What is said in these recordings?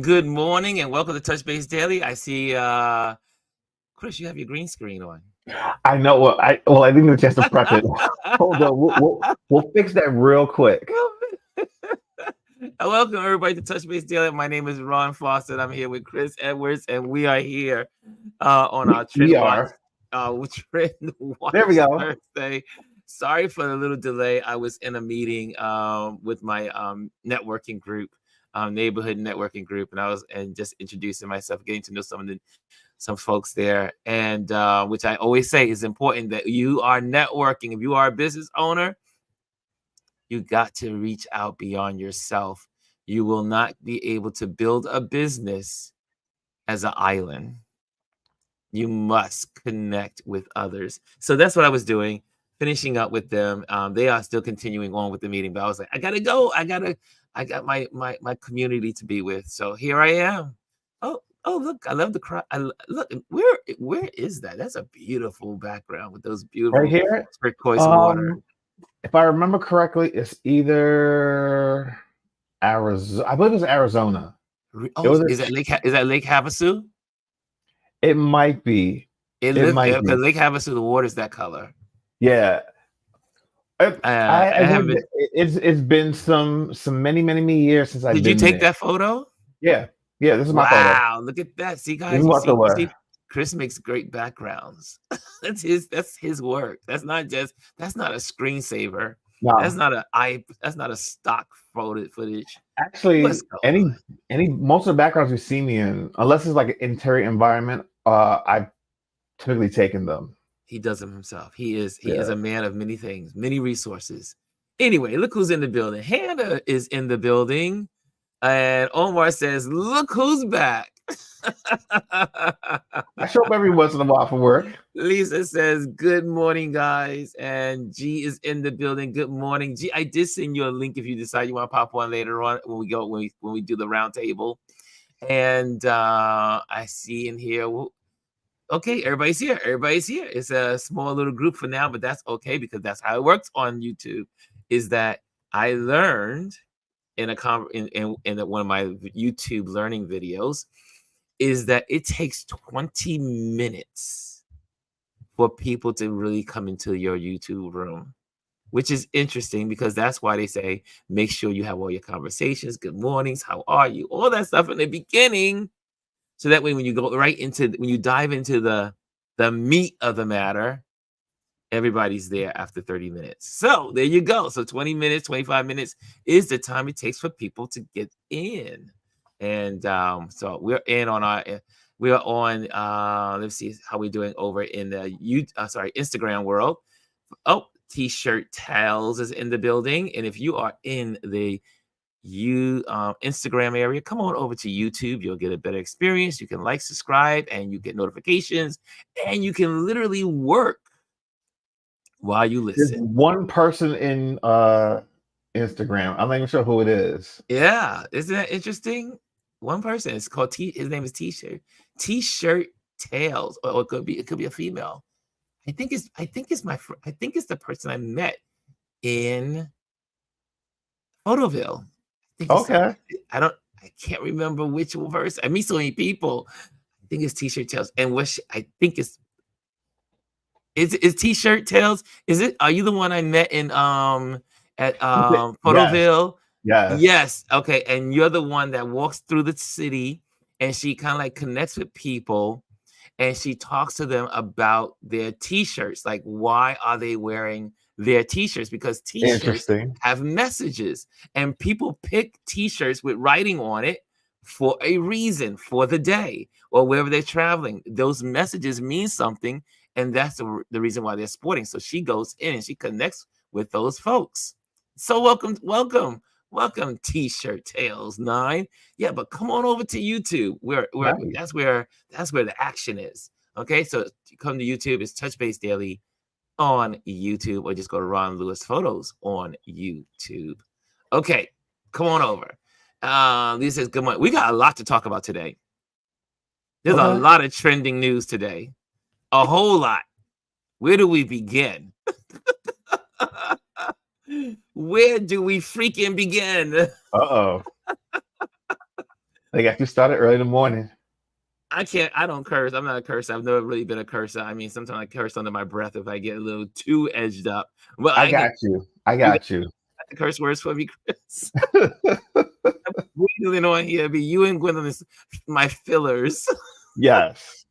Good morning and welcome to Touch Base Daily. I see, Chris, you have your green screen on. I know. I didn't get a chance to prep it. Hold on, we'll fix that real quick. Welcome everybody to Touch Base Daily. My name is Ron Fawcett. I'm here with Chris Edwards, and we are here on our TrendWatch There we go. Thursday. Sorry for the little delay. I was in a meeting with my networking group, neighborhood networking group, and I was just introducing myself, getting to know some folks there, and which I always say is important that you are networking. If you are a business owner, you got to reach out beyond yourself. You will not be able to build a business as an island. You must connect with others. So that's what I was doing, finishing up with them. They are still continuing on with the meeting, but I was like, I gotta go. I got my community to be with. So here I am. Oh, look, I love the crowd. Look, where is that? That's a beautiful background with those beautiful Right here, turquoise water. If I remember correctly, it's either Arizona. I believe it's Arizona. Oh, is that Lake Havasu? It might be. It might be. Lake Havasu, the water's that color. Yeah. It's been some many years since I've been. Did you take that photo? Yeah. This is my photo. Wow, look at that. See, guys, see, Chris makes great backgrounds. That's his work. That's not a screensaver. No. That's not a stock footage. Actually, most of the backgrounds you see me in, unless it's like an interior environment, I've typically taken them. He does them himself. He is a man of many things, many resources. Anyway, look who's in the building. Hannah is in the building. And Omar says, look who's back. I show up every once in a while for work. Lisa says, good morning, guys. And G is in the building. Good morning, G. I did send you a link if you decide you want to pop on later on when we do the round table. And I see in here, okay, everybody's here. It's a small little group for now, but that's okay because that's how it works on YouTube. Is that I learned in one of my YouTube learning videos is that it takes 20 minutes for people to really come into your YouTube room, which is interesting because that's why they say make sure you have all your conversations, good mornings, how are you, all that stuff in the beginning, so that way when you dive into the meat of the matter, everybody's there after 30 minutes. So there you go. So 20 minutes, 25 minutes is the time it takes for people to get in. And so we're on, let's see how we're doing over in the Instagram world. Oh, T-shirt Tales is in the building. And if you are in the Instagram area, come on over to YouTube. You'll get a better experience. You can subscribe, and you get notifications, and you can literally work while you listen. There's one person in Instagram. I'm not even sure who it is. Yeah, isn't that interesting? One person. It's called his name is T-shirt Tales, or it could be a female. I think it's the person I met in Photoville. Okay. I can't remember which verse. I meet so many people. I think it's T-shirt Tales, and I think it's T-shirt Tales. Is it? Are you the one I met in at Photoville? Yes. Okay, and you're the one that walks through the city, and she kind of like connects with people, and she talks to them about their T-shirts. Like, why are they wearing their T-shirts? Because T-shirts have messages, and people pick T-shirts with writing on it for a reason, for the day or wherever they're traveling. Those messages mean something, and that's the reason why they're sporting. So she goes in and she connects with those folks. So welcome, T-shirt Tales 9. Yeah, but come on over to YouTube. That's where the action is. Okay, so you come to YouTube. It's Touch Base Daily on YouTube, or just go to Ron Lewis Photos on YouTube. Okay, come on over. Lisa says, good morning. We got a lot to talk about today. There's a lot of trending news today. A whole lot. Where do we begin? Where do we freaking begin? Uh-oh. They got you started early in the morning. I don't curse. I'm not a cursor. I've never really been a cursor. I mean, sometimes I curse under my breath if I get a little too edged up. Well, I got you. I got you. The curse words for me, Chris. Gwendolyn on here, be you and Gwendolyn, my fillers. Yes.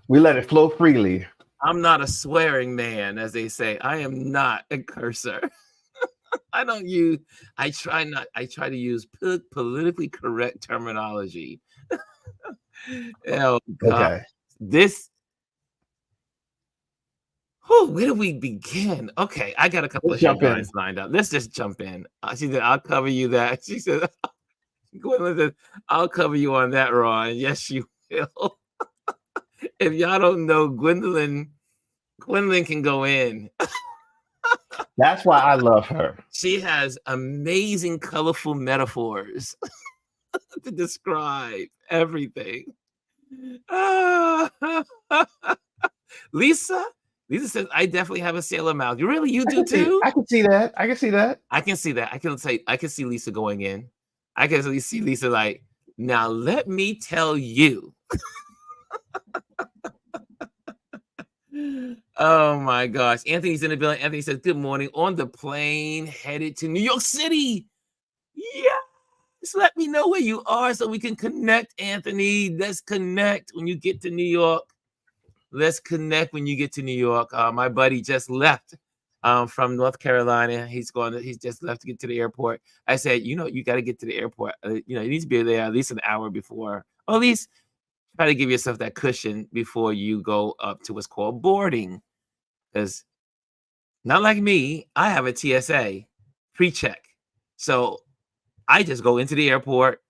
We let it flow freely. I'm not a swearing man, as they say. I am not a cursor. I try to use politically correct terminology. Oh God. Okay. Where do we begin? Okay, I got a couple of headlines lined up. Let's just jump in. She said, I'll cover you that. She said, Gwendolyn said, I'll cover you on that, Ron. Yes, you will. If y'all don't know, Gwendolyn can go in. That's why I love her. She has amazing, colorful metaphors to describe everything. Lisa says, I definitely have a sailor mouth. You do too? I can see that. I can see Lisa going in. I can see Lisa like, now let me tell you. Oh my gosh. Anthony's in the building. Anthony says, good morning. On the plane headed to New York City. Yeah. Just let me know where you are so we can connect, Anthony. Let's connect when you get to New York. Let's connect when you get to New York. My buddy just left from North Carolina. He's just left to get to the airport. I said, you got to get to the airport. You need to be there at least an hour before, or at least try to give yourself that cushion before you go up to what's called boarding. Because not like me, I have a TSA pre-check. So I just go into the airport.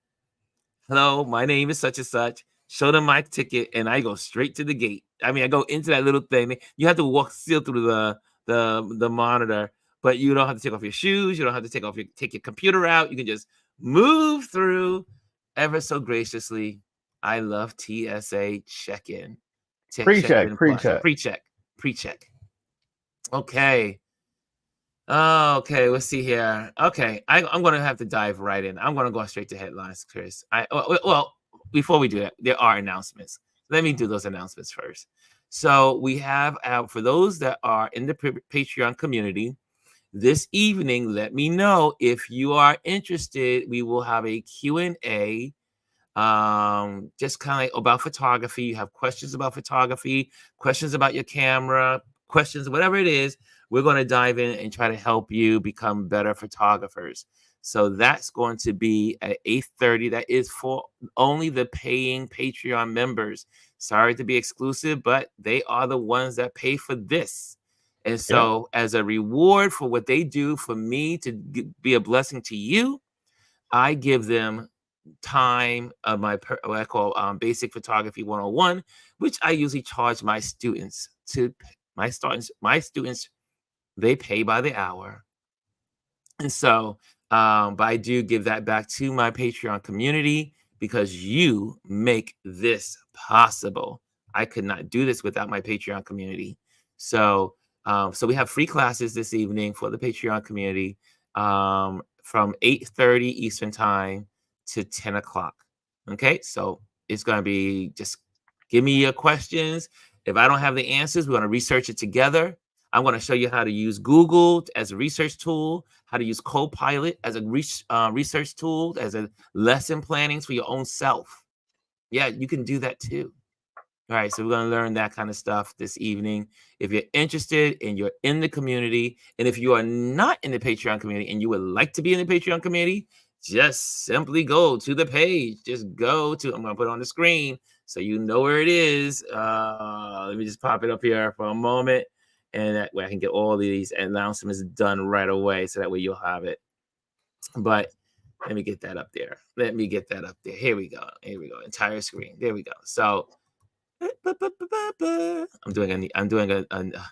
Hello, my name is such and such. Show them my ticket, and I go straight to the gate. I mean, I go into that little thing. You have to walk still through the monitor, but you don't have to take off your shoes. You don't have to take your computer out. You can just move through ever so graciously. I love TSA check-in. Pre-check. Okay. Okay, let's see here. Okay, I'm going to have to dive right in. I'm going to go straight to headlines, Chris. Well, before we do that, there are announcements. Let me do those announcements first. So we have, for those that are in the Patreon community, this evening, let me know if you are interested. We will have a Q&A, just kind of like about photography. You have questions about photography, questions about your camera, questions, whatever it is. We're going to dive in and try to help you become better photographers. So that's going to be at 8:30. That is for only the paying Patreon members. Sorry to be exclusive, but they are the ones that pay for this. And so as a reward for what they do for me to be a blessing to you, I give them time of what I call Basic Photography 101, which I usually charge my students my students, they pay by the hour. And so, but I do give that back to my Patreon community because you make this possible. I could not do this without my Patreon community. So, so we have free classes this evening for the Patreon community from 8:30 Eastern time to 10 o'clock. Okay, so it's going to be just give me your questions. If I don't have the answers, we're going to research it together. I'm going to show you how to use Google as a research tool, how to use Copilot as a research tool, as a lesson planning for your own self. Yeah, you can do that too. All right, so we're going to learn that kind of stuff this evening. If you're interested and you're in the community, and if you are not in the Patreon community and you would like to be in the Patreon community, just simply go to the page. Just go to, I'm going to put it on the screen so you know where it is. Let me just pop it up here for a moment. And that way I can get all these announcements done right away. So that way you'll have it. But let me get that up there. Here we go. Entire screen. There we go. So I'm doing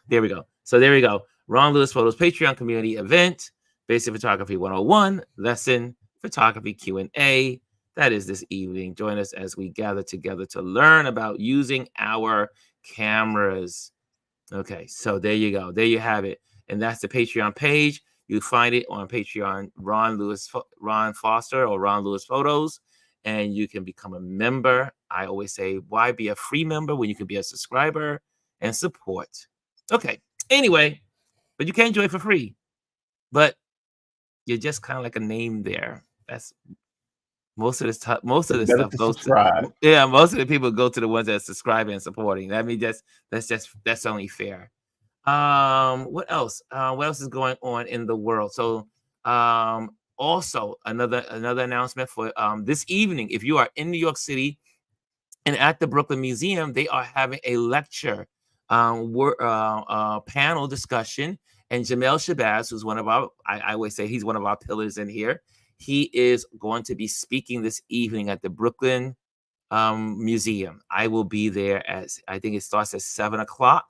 there we go. So there we go. Ron Lewis Photos Patreon community event, Basic Photography 101 lesson, photography Q&A. That is this evening. Join us as we gather together to learn about using our cameras. Okay, so there you go. There you have it. And that's the Patreon page. You find it on Patreon, Ron Foster or Ron Lewis Photos. and you can become a member. I always say, why be a free member when you can be a subscriber and support? Okay. Anyway, but you can join for free. But you're just kind of like a name there. That's most of this stuff. Most of It's this better stuff to goes to subscribe. most of the people go to the ones that are subscribing and supporting. I mean, that's only fair. What else? What else is going on in the world? So, also another announcement for this evening. If you are in New York City and at the Brooklyn Museum, they are having a lecture, panel discussion. And Jamel Shabazz, who's one of I always say he's one of our pillars in here. He is going to be speaking this evening at the Brooklyn Museum. I will be there I think it starts at 7 o'clock.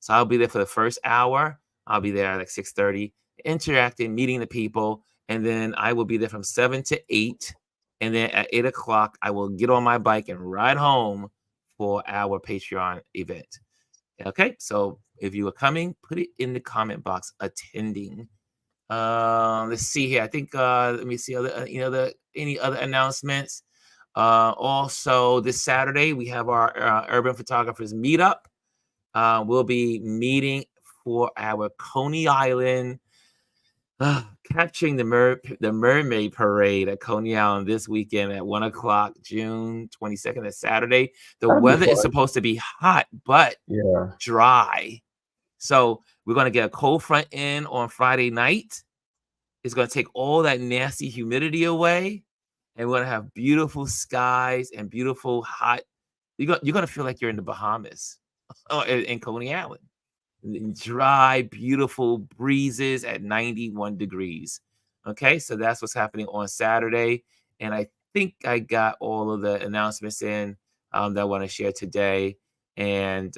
So I'll be there for the first hour. I'll be there at like 6:30, interacting, meeting the people. And then I will be there from 7 to 8. And then at 8 o'clock, I will get on my bike and ride home for our Patreon event. Okay. So if you are coming, put it in the comment box, attending. Let's see here. I think let me see any other announcements. Also, this Saturday, we have our Urban Photographers Meetup. We'll be meeting for our Coney Island, capturing the Mermaid Parade at Coney Island this weekend at 1 o'clock, June 22nd, that's Saturday. The weather is supposed to be hot, but dry. So we're going to get a cold front in on Friday night. It's going to take all that nasty humidity away. And we're going to have beautiful skies and beautiful hot. You're going to feel like you're in the Bahamas in Coney Island. Dry, beautiful breezes at 91 degrees. Okay, so that's what's happening on Saturday. And I think I got all of the announcements in that I want to share today. And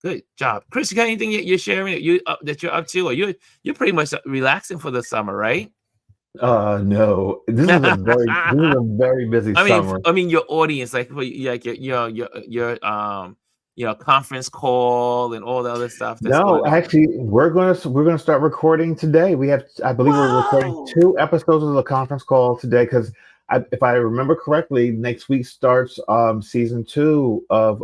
good job. Chris, you got anything you're sharing that you're up to? Or you're pretty much relaxing for the summer, right? No. This is a very busy summer. I mean, your audience, like your conference call and all the other stuff that's No, going on. actually, we're gonna start recording today. I believe we're recording 2 episodes of the conference call today because if I remember correctly, next week starts season 2 of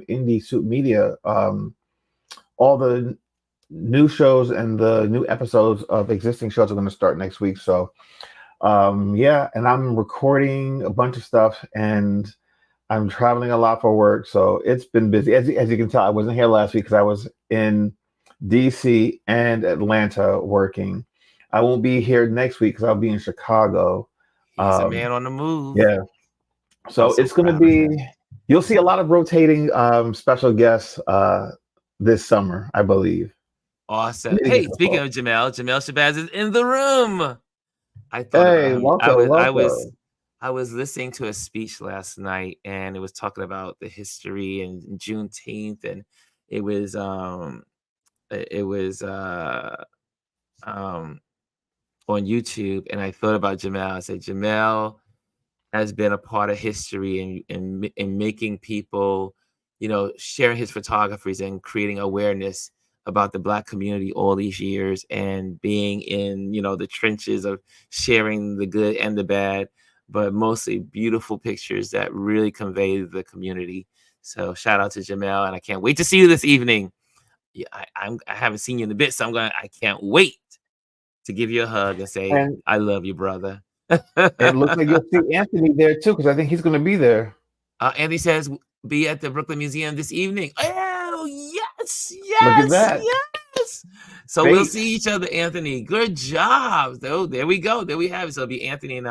Indie Soup Media. All the new shows and the new episodes of existing shows are going to start next week. So yeah, and I'm recording a bunch of stuff and I'm traveling a lot for work, so it's been busy. As you can tell, I wasn't here last week because I was in DC and Atlanta working. I won't be here next week because I'll be in Chicago. He's a man on the move. Yeah. So it's going to be, you'll see a lot of rotating special guests this summer, I believe. Awesome. Hey, speaking of Jamel Shabazz is in the room. I thought I was listening to a speech last night, and it was talking about the history and Juneteenth, and it was on YouTube, and I thought about Jamel. I said, Jamel has been a part of history in making people, sharing his photographies and creating awareness about the Black community all these years, and being in, the trenches of sharing the good and the bad, but mostly beautiful pictures that really convey the community. So shout out to Jamel, and I can't wait to see you this evening. Yeah, I haven't seen you in a bit, so I can't wait to give you a hug and say, I love you, brother. It looks like you'll see Anthony there too, because I think he's going to be there. Anthony says, be at the Brooklyn Museum this evening. Oh, yes. Look at that. Yes. So we'll see each other, Anthony. Good job. So there we go. There we have it. So it'll be Anthony and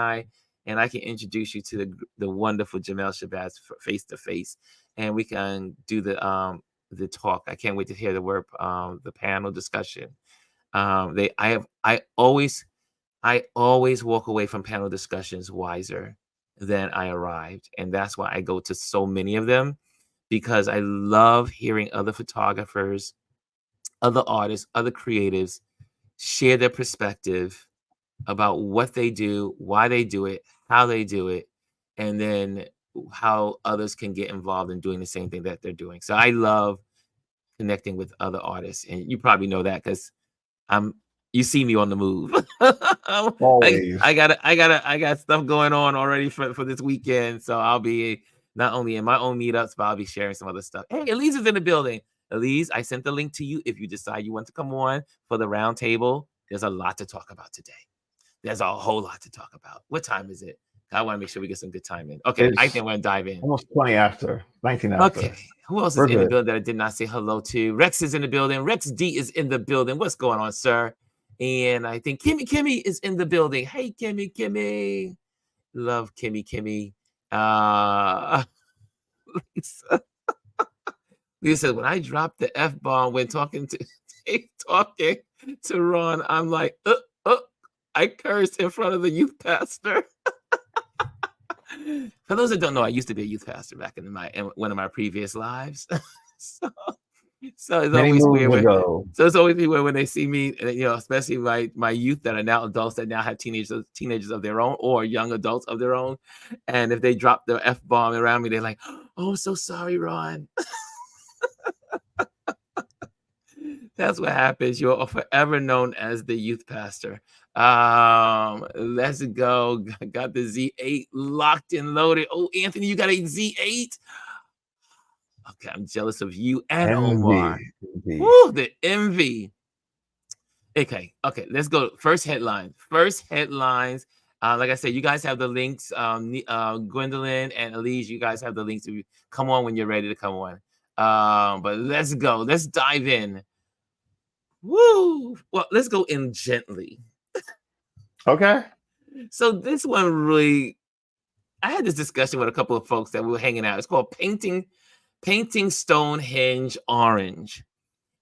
I can introduce you to the wonderful Jamel Shabazz face to face, and we can do the talk. I can't wait to hear the panel discussion. I always walk away from panel discussions wiser than I arrived. And that's why I go to so many of them, because I love hearing other photographers, other artists, other creatives share their perspective about what they do, why they do it, how they do it, and then how others can get involved in doing the same thing that they're doing. So I love connecting with other artists. And you probably know that because I'm you see me on the move. Always. I got stuff going on already for this weekend. So I'll be not only in my own meetups, but I'll be sharing some other stuff. Hey, Elise is in the building. Elise, I sent the link to you if you decide you want to come on for the round table. There's a lot to talk about today. There's a whole lot to talk about. What time is it? I want to make sure we get some good time in. Okay, I think we're gonna dive in. Almost 20 after, 19 after. Okay, who else is in the building that I did not say hello to? Rex is in the building. Rex D is in the building. What's going on, sir? And I think Kimmy is in the building. Hey, Kimmy. Love Kimmy. Lisa, when I dropped the F-bomb when talking to Ron, I'm like, I cursed in front of the youth pastor. For those that don't know, I used to be a youth pastor back in one of my previous lives. so it's always weird. So it's always weird when they see me, especially my youth that are now adults that now have teenagers of their own or young adults of their own. And if they drop the F-bomb around me, they're like, "Oh, so sorry, Ron." That's what happens. You're forever known as the youth pastor. Let's go. Got the Z8 locked and loaded. Oh, Anthony, you got a Z8? Okay, I'm jealous of you and Omar. Woo, the envy. Okay, let's go. First headlines. Like I said, you guys have the links. Gwendolyn and Elise, you guys have the links to come on when you're ready to come on. But let's go. Let's dive in. Woo! Well, let's go in gently. Okay. So this one really, I had this discussion with a couple of folks that we were hanging out. It's called Painting Stonehenge Orange.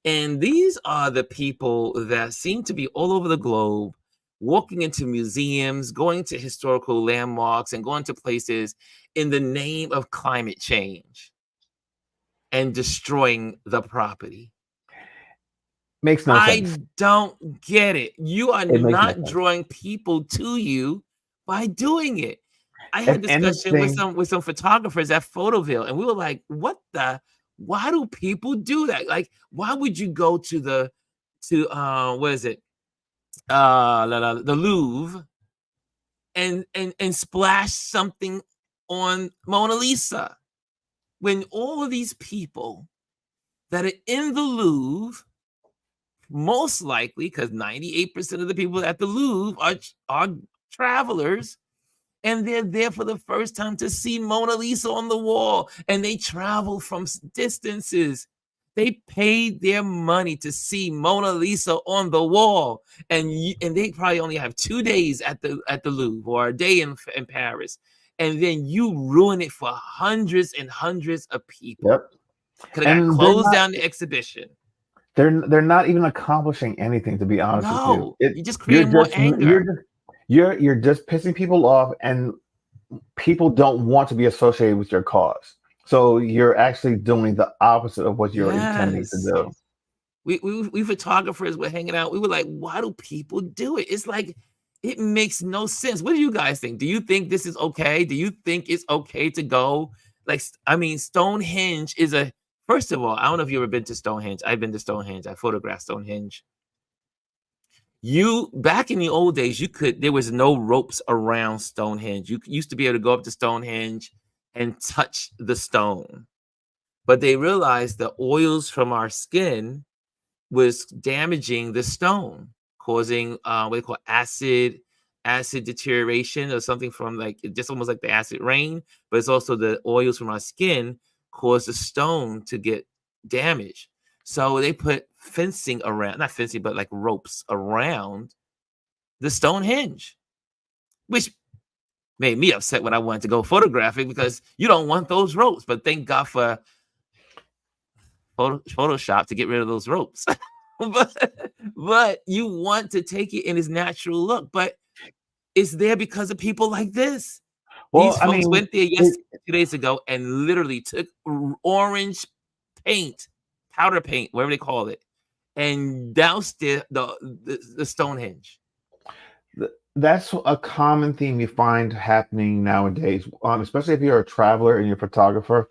And these are the people that seem to be all over the globe, walking into museums, going to historical landmarks, and going to places in the name of climate change and destroying the property. Makes no sense. I don't get it. You are not drawing people to you by doing it. I had a discussion with some photographers at Photoville, and we were like, why do people do that? Like, why would you go to the Louvre and splash something on Mona Lisa when all of these people that are in the Louvre, most likely, because 98% of the people at the Louvre are travelers, and they're there for the first time to see Mona Lisa on the wall, and they travel from distances. They paid their money to see Mona Lisa on the wall, and they probably only have 2 days at the Louvre or a day in Paris, and then you ruin it for hundreds and hundreds of people. Yep. Could have closed down the exhibition. They're not even accomplishing anything, to be honest with you. You just create more anger. You're just pissing people off, and people don't want to be associated with your cause. So you're actually doing the opposite of what you're intending to do. We photographers were hanging out. We were like, why do people do it? It's like, it makes no sense. What do you guys think? Do you think this is okay? Do you think it's okay to go? Stonehenge is first of all, I don't know if you've ever been to Stonehenge. I've been to Stonehenge. I photographed Stonehenge. Back in the old days, there was no ropes around Stonehenge. You used to be able to go up to Stonehenge and touch the stone. But they realized the oils from our skin was damaging the stone, causing what they call acid deterioration, or something from just almost like the acid rain. But it's also the oils from our skin cause the stone to get damaged. So they put fencing around, not fencing, but like ropes around the Stonehenge, which made me upset when I wanted to go photograph it, because you don't want those ropes. But thank God for Photoshop to get rid of those ropes. but you want to take it in its natural look, but it's there because of people like this. Well, these folks went there 2 days ago and literally took orange paint, powder paint, whatever they call it, and doused the Stonehenge. That's a common theme you find happening nowadays, especially if you're a traveler and you're a photographer.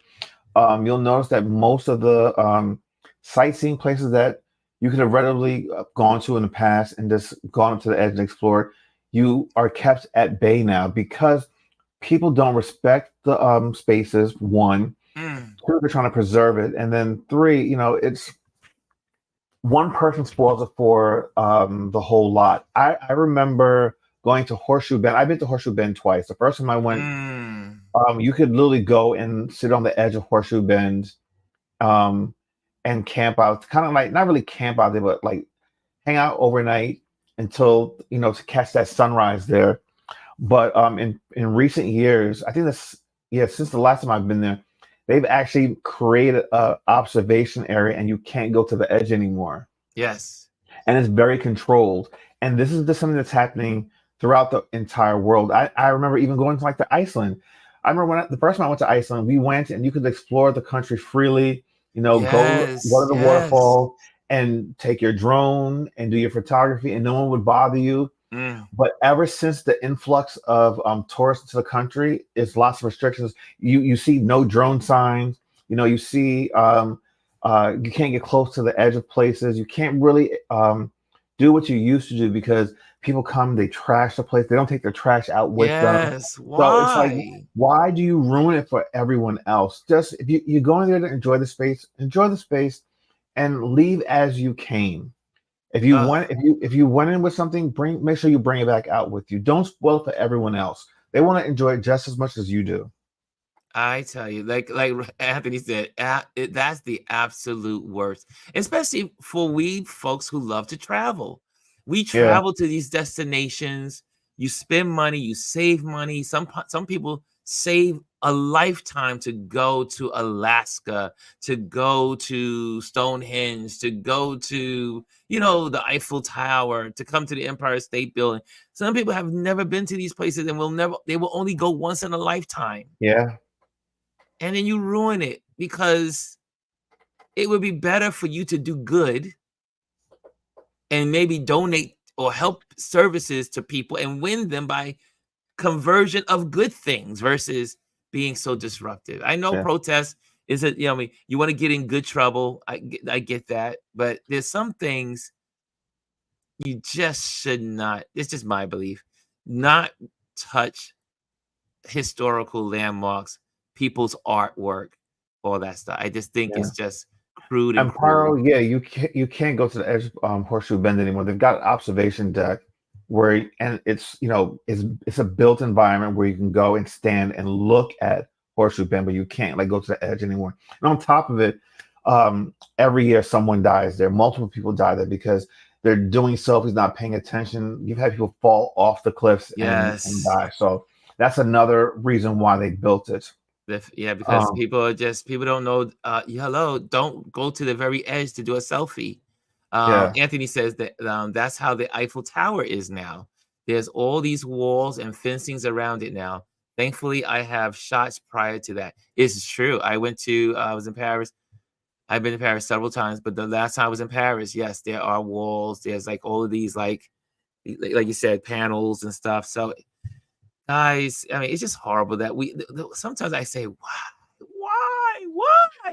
You'll notice that most of the sightseeing places that you could have readily gone to in the past and just gone up to the edge and explored. You are kept at bay now because people don't respect the spaces. One, two, they're trying to preserve it, and then three, it's one person spoils it for the whole lot. I remember going to Horseshoe Bend. I've been to Horseshoe Bend twice. The first time I went, you could literally go and sit on the edge of Horseshoe Bend and camp out, kind of like not really camp out there, but like hang out overnight until to catch that sunrise there. But in recent years, I think since the last time I've been there, they've actually created a observation area, and you can't go to the edge anymore. Yes, and it's very controlled. And this is just something that's happening throughout the entire world. I remember even going to like to Iceland. I remember when the first time I went to Iceland, we went and you could explore the country freely. Go to the waterfall and take your drone and do your photography, and no one would bother you. But ever since the influx of tourists to the country, it's lots of restrictions. You see no drone signs. You see you can't get close to the edge of places. You can't really do what you used to do because people come, they trash the place. They don't take their trash out with them. Why? So it's like, why do you ruin it for everyone else? Just if you're going there to enjoy the space, and leave as you came. If you went in with something, make sure you bring it back out with you. Don't spoil it for everyone else. They want to enjoy it just as much as you do. I tell you, like Anthony said, that's the absolute worst, especially for we folks who love to travel. We travel to these destinations. You spend money, you save money. Some people save a lifetime to go to Alaska, to go to Stonehenge, to go to the Eiffel Tower, to come to the Empire State Building. Some people have never been to these places and they will only go once in a lifetime. Yeah. And then you ruin it because it would be better for you to do good and maybe donate or help services to people and win them by conversion of good things versus being so disruptive. I know protest is you want to get in good trouble. I get that. But there's some things you just should not, it's just my belief, not touch historical landmarks, people's artwork, all that stuff. I just think it's just crude and cruel. You can't go to the edge of Horseshoe Bend anymore. They've got an observation deck and it's it's a built environment where you can go and stand and look at Horseshoe Bend, but you can't like go to the edge anymore. And on top of it, every year someone dies there. Multiple people die there because they're doing selfies, not paying attention. You've had people fall off the cliffs and die. So that's another reason why they built it. Because people don't know. Hello, don't go to the very edge to do a selfie. Anthony says that that's how the Eiffel Tower is now. There's all these walls and fencings around it now. Thankfully, I have shots prior to that. It's true. I was in Paris. I've been to Paris several times, but the last time I was in Paris, yes, there are walls. There's like all of these like you said, panels and stuff. So guys, I mean, it's just horrible that sometimes I say, why?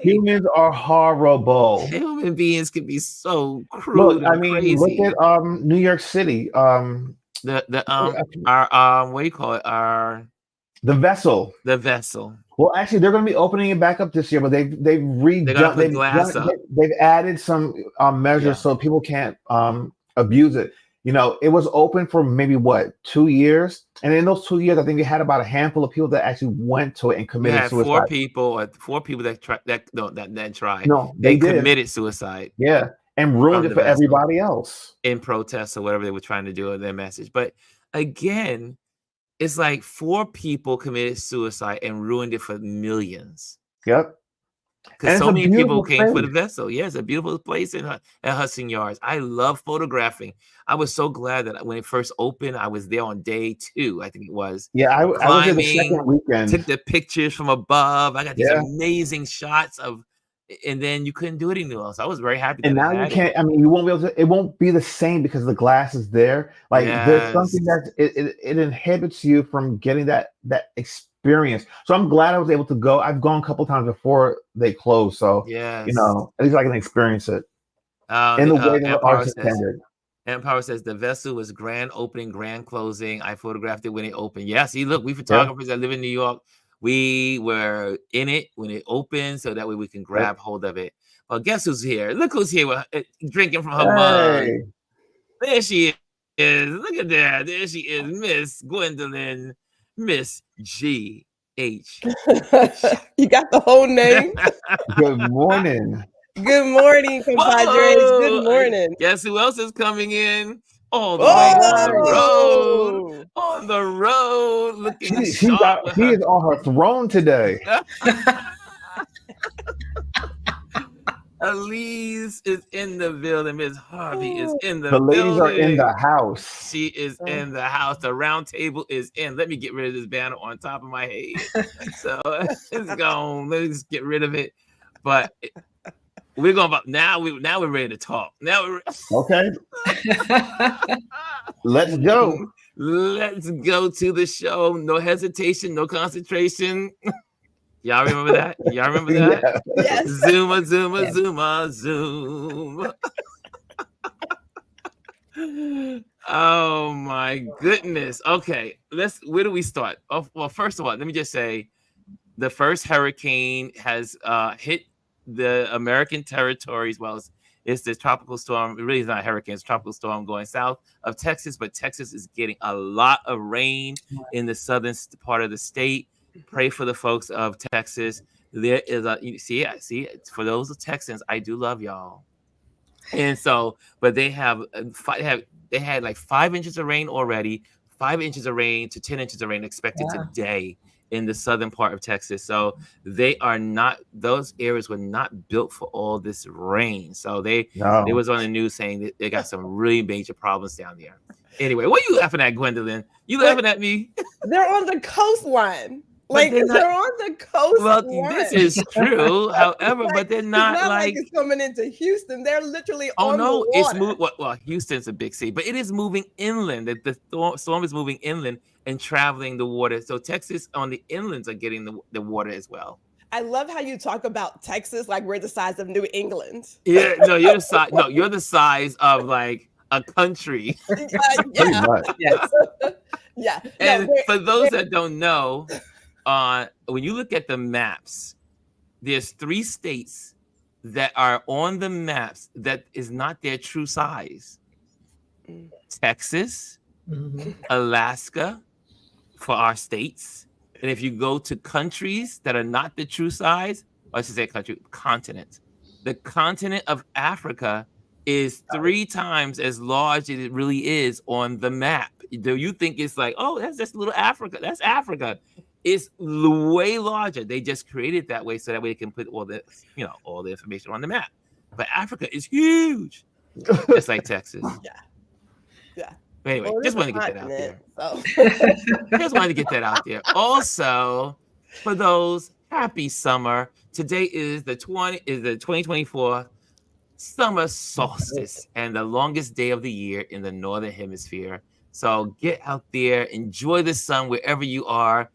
Humans are horrible. Human beings can be so crude and crazy. Look at New York City. Our what do you call it? The Vessel. The Vessel. Well, actually, they're going to be opening it back up this year, but they've redone. They've added some measures so people can't abuse it. It was open for maybe 2 years, and in those 2 years, I think we had about a handful of people that actually went to it and committed suicide. Four people that tried. No, they committed suicide. Yeah, and ruined it for everybody else in protests or whatever they were trying to do in their message. But again, it's like 4 people committed suicide and ruined it for millions. Yep. Because so many people came for the Vessel. Yeah, it's a beautiful place at Hudson Yards. I love photographing. I was so glad that when it first opened, I was there on day 2, I think it was. Yeah, I was there the second weekend. Took the pictures from above. I got these amazing shots and then you couldn't do it anymore. So I was very happy. And now you can't. I mean, you won't be able to. It won't be the same because the glass is there. Like there's something that it inhibits you from getting that experience. So I'm glad I was able to go. I've gone a couple times before they closed. So at least I can experience it. in the way that the artist intended. Empower says the vessel was grand opening, grand closing. I photographed it when it opened. Yeah, see, look, we photographers that live in New York, we were in it when it opened, so that way we can grab hold of it. Well, guess who's here? Look who's here drinking from her mug. There she is. Look at that. There she is, Miss Gwendolyn, Miss G.H. You got the whole name? Good morning. Good morning, compadres. Good morning. Guess who else is coming in? All the way on the road. On the road. Looking sharp. She is on her throne today. Elise is in the building. Miss Harvey is in the building. The ladies are in the house. She is in the house. The round table is in. Let me get rid of this banner on top of my head. So it's gone. Let's get rid of it. But we're going about now. We're ready to talk. Okay. Let's go. Let's go to the show. No hesitation, no concentration. Y'all remember that? Y'all remember that? Yes. Zuma, Zuma, Zuma, Zoom. Oh my goodness. Okay, where do we start? Oh, well, first of all, let me just say the first hurricane has hit the American territories. Well, it's the tropical storm. It really is not a hurricane. It's a tropical storm going south of Texas, but Texas is getting a lot of rain in the southern part of the state. Pray for the folks of Texas. There is you see, for those of Texans, I do love y'all. And so, but they had like 5 inches of rain already, 5 inches of rain to 10 inches of rain expected today in the southern part of Texas. So those areas were not built for all this rain. So they was on the news saying that they got some really major problems down there. Anyway, what are you laughing at, Gwendolyn? You laughing at me? They're on the coastline. Like they're on the coast. Well, this is true. However, but they're not like it's coming into Houston. They're literally on the water. It's moving. Well, Houston's a big city, but it is moving inland. The storm is moving inland and traveling the water. So Texas on the inlands are getting the water as well. I love how you talk about Texas like we're the size of New England. Yeah, no, you're the size. No, you're the size of like a country. Yes. Yeah. And for those that don't know. When you look at the maps, there's 3 states that are on the maps that is not their true size. Texas, Alaska for our states. And if you go to countries that are not the true size, or I should say continent. The continent of Africa is 3 times as large as it really is on the map. Do you think it's like, oh, that's just little Africa? That's Africa. It's way larger. They just created it that way so that way they can put all the information on the map. But Africa is huge, just like Texas. Yeah. Anyway, just wanted to get that out there. Just wanted to get that out there. Also, for those, happy summer. Today is the 2024 summer solstice and the longest day of the year in the northern hemisphere. So get out there, enjoy the sun wherever you are.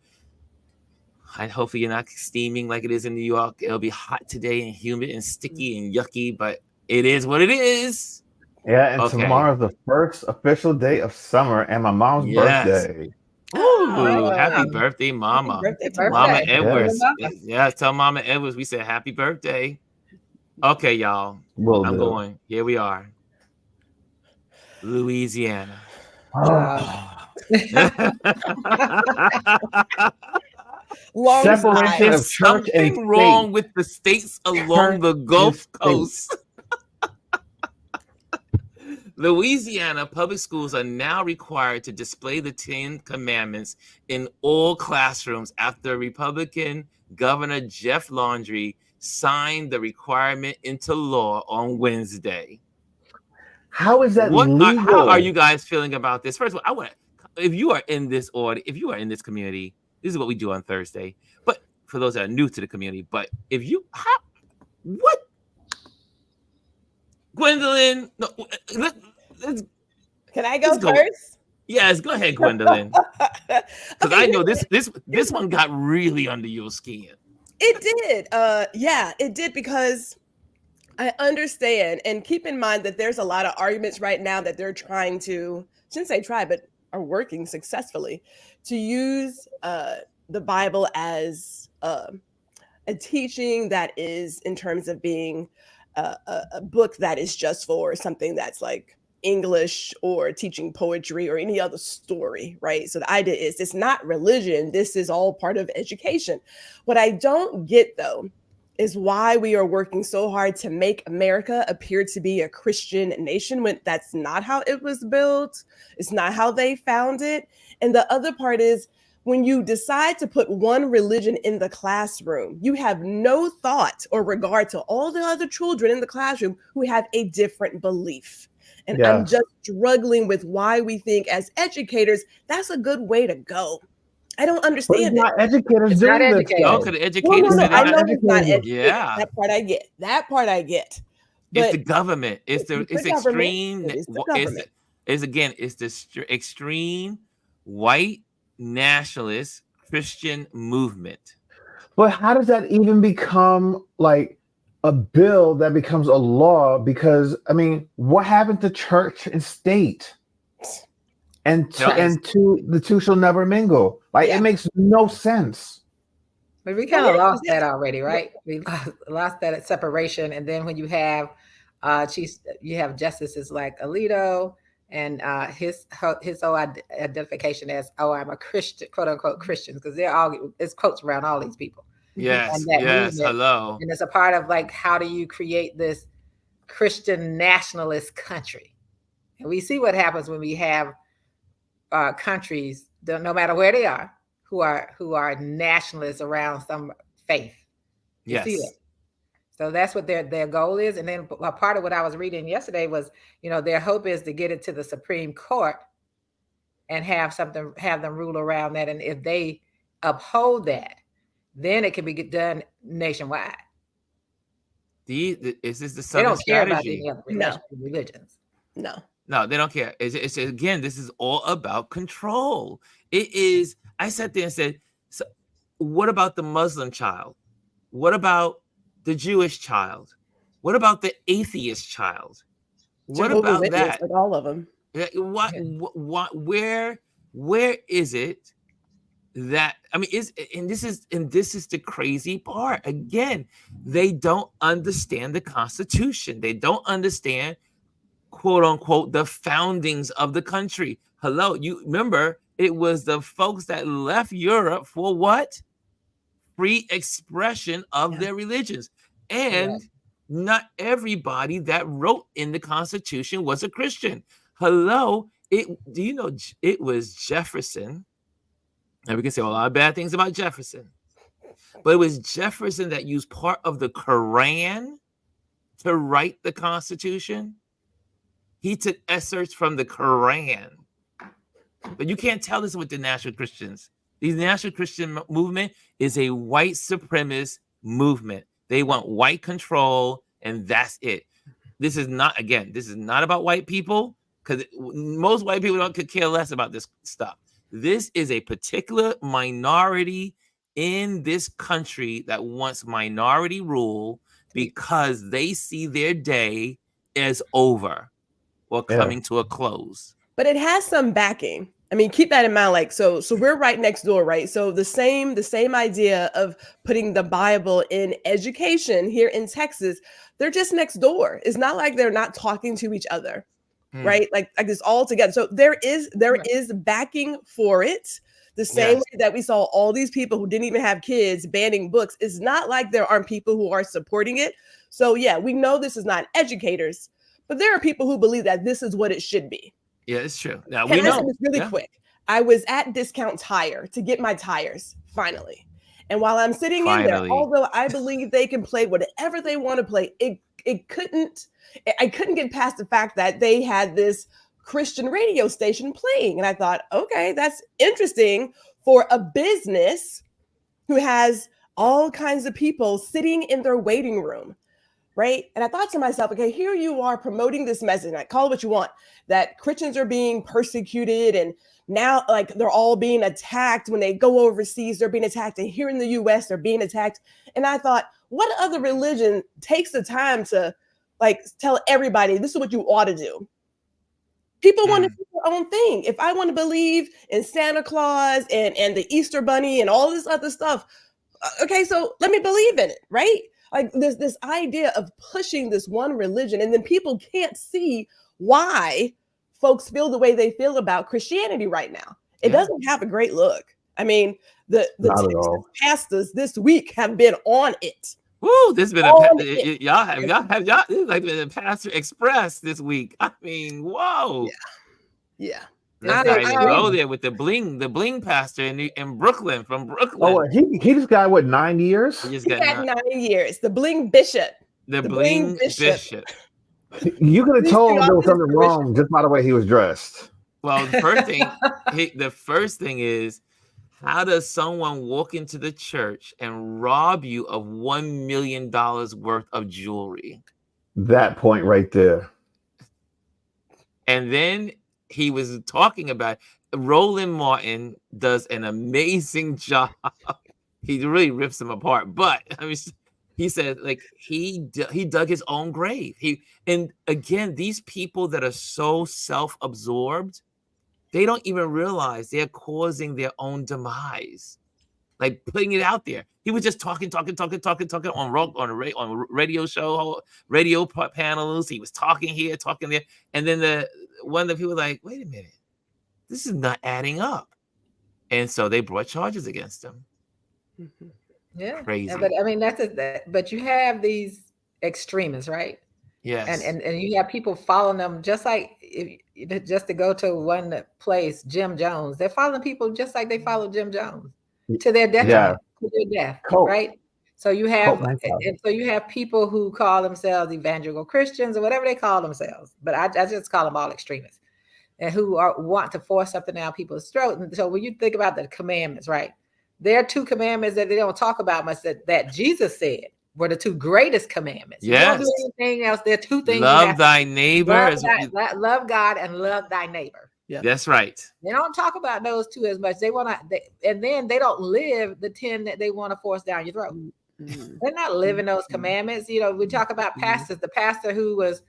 And hopefully you're not steaming like it is in New York. It'll be hot today and humid and sticky and yucky, but it is what it is. Yeah, and tomorrow's the first official day of summer and my mom's birthday. Ooh, happy birthday, Mama. Happy birthday. Mama Edwards. Yeah, tell Mama Edwards we said happy birthday. Okay, y'all. I'm going. Here we are. Louisiana. Separation of church and state. Wrong with the states along the Gulf Coast. Louisiana public schools are now required to display the 10 Commandments in all classrooms after Republican Governor Jeff Landry signed the requirement into law on Wednesday. How is that legal? How are you guys feeling about this? First of all, if you are in this community, this is what we do on Thursday. But for those that are new to the community, Gwendolyn, no, can I go first? Yes, go ahead, Gwendolyn. Because I know this one got really under your skin. It did. It did because I understand. And keep in mind that there's a lot of arguments right now that they're trying to, shouldn't say try, but are working successfully to use the Bible as a teaching that is in terms of being a book that is just for something that's like English or teaching poetry or any other story, right? So the idea is it's not religion. This is all part of education. What I don't get though is why we are working so hard to make America appear to be a Christian nation when that's not how it was built. It's not how they found it. And the other part is when you decide to put one religion in the classroom, you have no thought or regard to all the other children in the classroom who have a different belief. And I'm just struggling with why we think as educators, that's a good way to go. I don't understand it. Not educators doing this. No, because the educators no, I know it's not educators. Yeah. That part I get. That part I get. But it's the government. It's extreme. It's the extreme white nationalist Christian movement. But how does that even become like a bill that becomes a law? Because I mean, what happened to church and state? And the two shall never mingle. Like it makes no sense. But we kind of lost that already, right? We lost that separation, and then when you have chiefs, you have justices like Alito and his whole identification as I'm a Christian, quote unquote Christian, because they're all it's quotes around all these people. Yes, yes, hello. And it's a part of like how do you create this Christian nationalist country? And we see what happens when we have countries, no matter where they are, who are nationalists around some faith. You see that? So that's what their goal is. And then a part of what I was reading yesterday was, their hope is to get it to the Supreme Court and have them rule around that. And if they uphold that, then it can be done nationwide. Is this the Southern strategy? They don't care about any other religions. No, they don't care. It's again, this is all about control. It is. I sat there and said, so what about the Muslim child? What about the Jewish child? What about the atheist child? What about that? Like all of them. What? Where is it that? I mean, this is the crazy part. Again, they don't understand the Constitution. They don't understand, quote unquote, the foundings of the country. Hello, you remember it was the folks that left Europe for what? Free expression of their religions. And not everybody that wrote in the Constitution was a Christian. Hello, it was Jefferson. And we can say a lot of bad things about Jefferson, but it was Jefferson that used part of the Quran to write the Constitution. He took excerpts from the Quran. But you can't tell this with the National Christians. The National Christian movement is a white supremacist movement. They want white control, and that's it. This is not about white people, because most white people could care less about this stuff. This is a particular minority in this country that wants minority rule because they see their day as over or coming to a close. But it has some backing. I mean, keep that in mind. Like, so we're right next door, right? So the same idea of putting the Bible in education here in Texas, they're just next door. It's not like they're not talking to each other, right? Like it's all together. So there is backing for it. The same way that we saw all these people who didn't even have kids banning books. It's not like there aren't people who are supporting it. So yeah, we know this is not educators, but there are people who believe that this is what it should be. Yeah, it's true. Now we know. This really quick. I was at Discount Tire to get my tires finally, and while I'm sitting in there, although I believe they can play whatever they want to play, I couldn't get past the fact that they had this Christian radio station playing, and I thought, okay, that's interesting for a business who has all kinds of people sitting in their waiting room. Right. And I thought to myself, okay, here you are promoting this message. I call it what you want, that Christians are being persecuted. And now, like, they're all being attacked when they go overseas, they're being attacked. And here in the US, they're being attacked. And I thought, what other religion takes the time to like tell everybody this is what you ought to do. People want to do their own thing. If I want to believe in Santa Claus and the Easter Bunny and all this other stuff, okay, so let me believe in it, right? Like there's this idea of pushing this one religion, and then people can't see why folks feel the way they feel about Christianity right now. It doesn't have a great look. I mean, the Texas pastors this week have been on it. Woo, this has been y'all this is like the Pastor Express this week. I mean, whoa. Yeah. Let's not even go there with the bling pastor in Brooklyn, from Brooklyn. Oh, he just got what, 9 years? He got 9 years. The bling bishop. The bling bishop. You could have told him there was something wrong just by the way he was dressed. Well, the first thing is, how does someone walk into the church and rob you of $1 million worth of jewelry? That point right there. And then he was talking about Roland Martin does an amazing job. He really rips him apart. But I mean, he said like he dug his own grave. And again, these people that are so self-absorbed, they don't even realize they're causing their own demise, like putting it out there. He was just talking on radio show, radio panels. He was talking here, talking there, and then one of the people was like, "Wait a minute, this is not adding up," and so they brought charges against him. Yeah, crazy. But I mean, but you have these extremists, right? Yes, and you have people following them, just like just to go to one place, Jim Jones. They're following people just like they follow Jim Jones to their detriment, to their death, right? So you have people who call themselves evangelical Christians or whatever they call themselves, but I just call them all extremists, and who want to force something down people's throat. And so when you think about the commandments, right? There are 2 commandments that they don't talk about much that Jesus said were the 2 greatest commandments. Yes. You don't do anything else. There are 2 things. Love thy neighbor. Love God and love thy neighbor. Yeah, that's right. They don't talk about those 2 as much. They want to, and then they don't live the 10 that they want to force down your throat. They're not living those commandments. You know, we talk about pastors. The pastor who was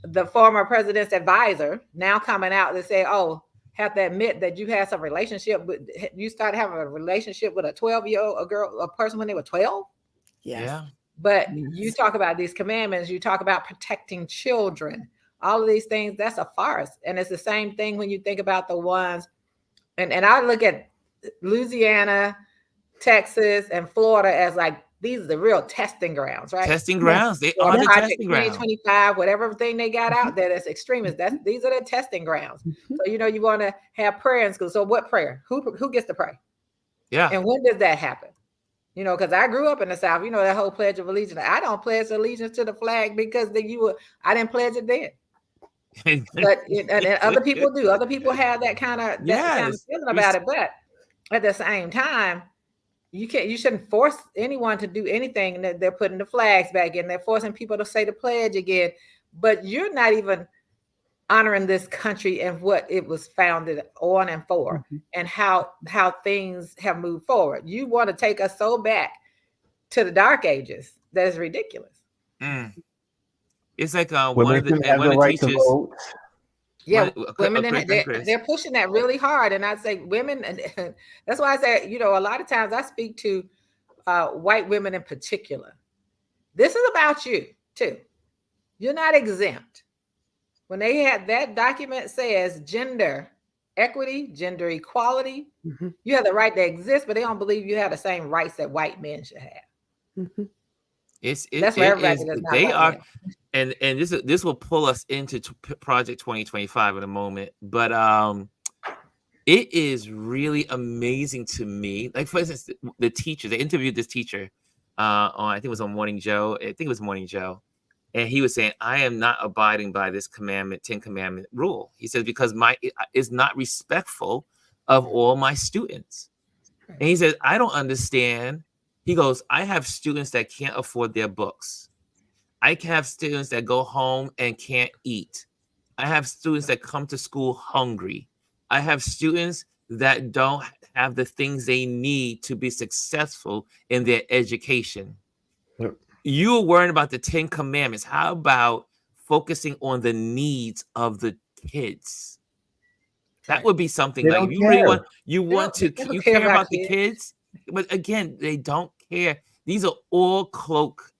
the former president's advisor now coming out to say, "Oh, have to admit that you had some relationship with, you started having a relationship with a 12-year-old a person when they were 12." Yeah. But you talk about these commandments, you talk about protecting children, all of these things, that's a farce. And it's the same thing when you think about the ones, and I look at Louisiana, Texas, and Florida as like, these are the real testing grounds, right? Testing grounds. They are the testing grounds. 2025, whatever thing they got out there that's extremist. These are the testing grounds. So, you know, you want to have prayer in school. So what prayer? Who gets to pray? Yeah. And when does that happen? You know, because I grew up in the South, you know, that whole Pledge of Allegiance. I don't pledge allegiance to the flag because I didn't pledge it then. But and other people do. Other people have that kind of feeling about it. But at the same time, you shouldn't force anyone to do anything. That they're putting the flags back in. They're forcing people to say the pledge again. But you're not even honoring this country and what it was founded on and for, and how things have moved forward. You want to take us so back to the dark ages that is ridiculous. It's like one of the teachers. Yeah, women, they're pushing that really hard. And I say women, and that's why I say, you know, a lot of times I speak to white women in particular. This is about you too. You're not exempt. When they had that document says gender equity, gender equality, you have the right to exist, but they don't believe you have the same rights that white men should have. That's where everybody they are. And this will pull us into Project 2025 in a moment, but it is really amazing to me. Like, for instance, the teacher, they interviewed this teacher on, I think it was on Morning Joe. And he was saying, I am not abiding by this 10 commandment rule. He says, because it's not respectful of all my students. And he says, I don't understand. He goes, I have students that can't afford their books. I have students that go home and can't eat. I have students that come to school hungry. I have students that don't have the things they need to be successful in their education. you're worrying about the 10 commandments. How about focusing on the needs of the kids? That would be something. They like don't if you really care. you care about the kids, but again, they don't care. These are all cloak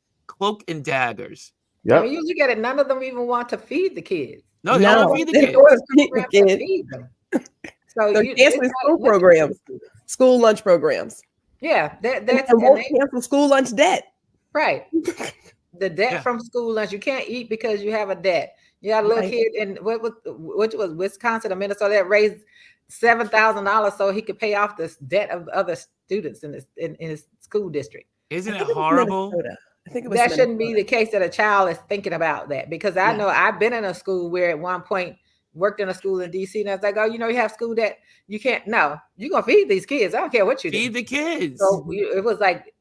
and daggers. I mean, you look at it, none of them even want to feed the kids. No, they don't want to feed the They kids. don't want to feed the kids. Feed them. So they're canceling school programs, school lunch programs. Yeah, that's and won't cancel school lunch debt. Right. The debt from school lunch. You can't eat because you have a debt. You got a little kid in which was Wisconsin or Minnesota that raised $7,000 so he could pay off this debt of other students in his school district. Isn't it horrible? I think it was that shouldn't be the case that a child is thinking about that, because I know I've been in a school where at one point worked in a school in DC, and I was like, oh, you have school debt. You can't. No, you're gonna feed these kids. I don't care what you do. Feed the kids. So it was like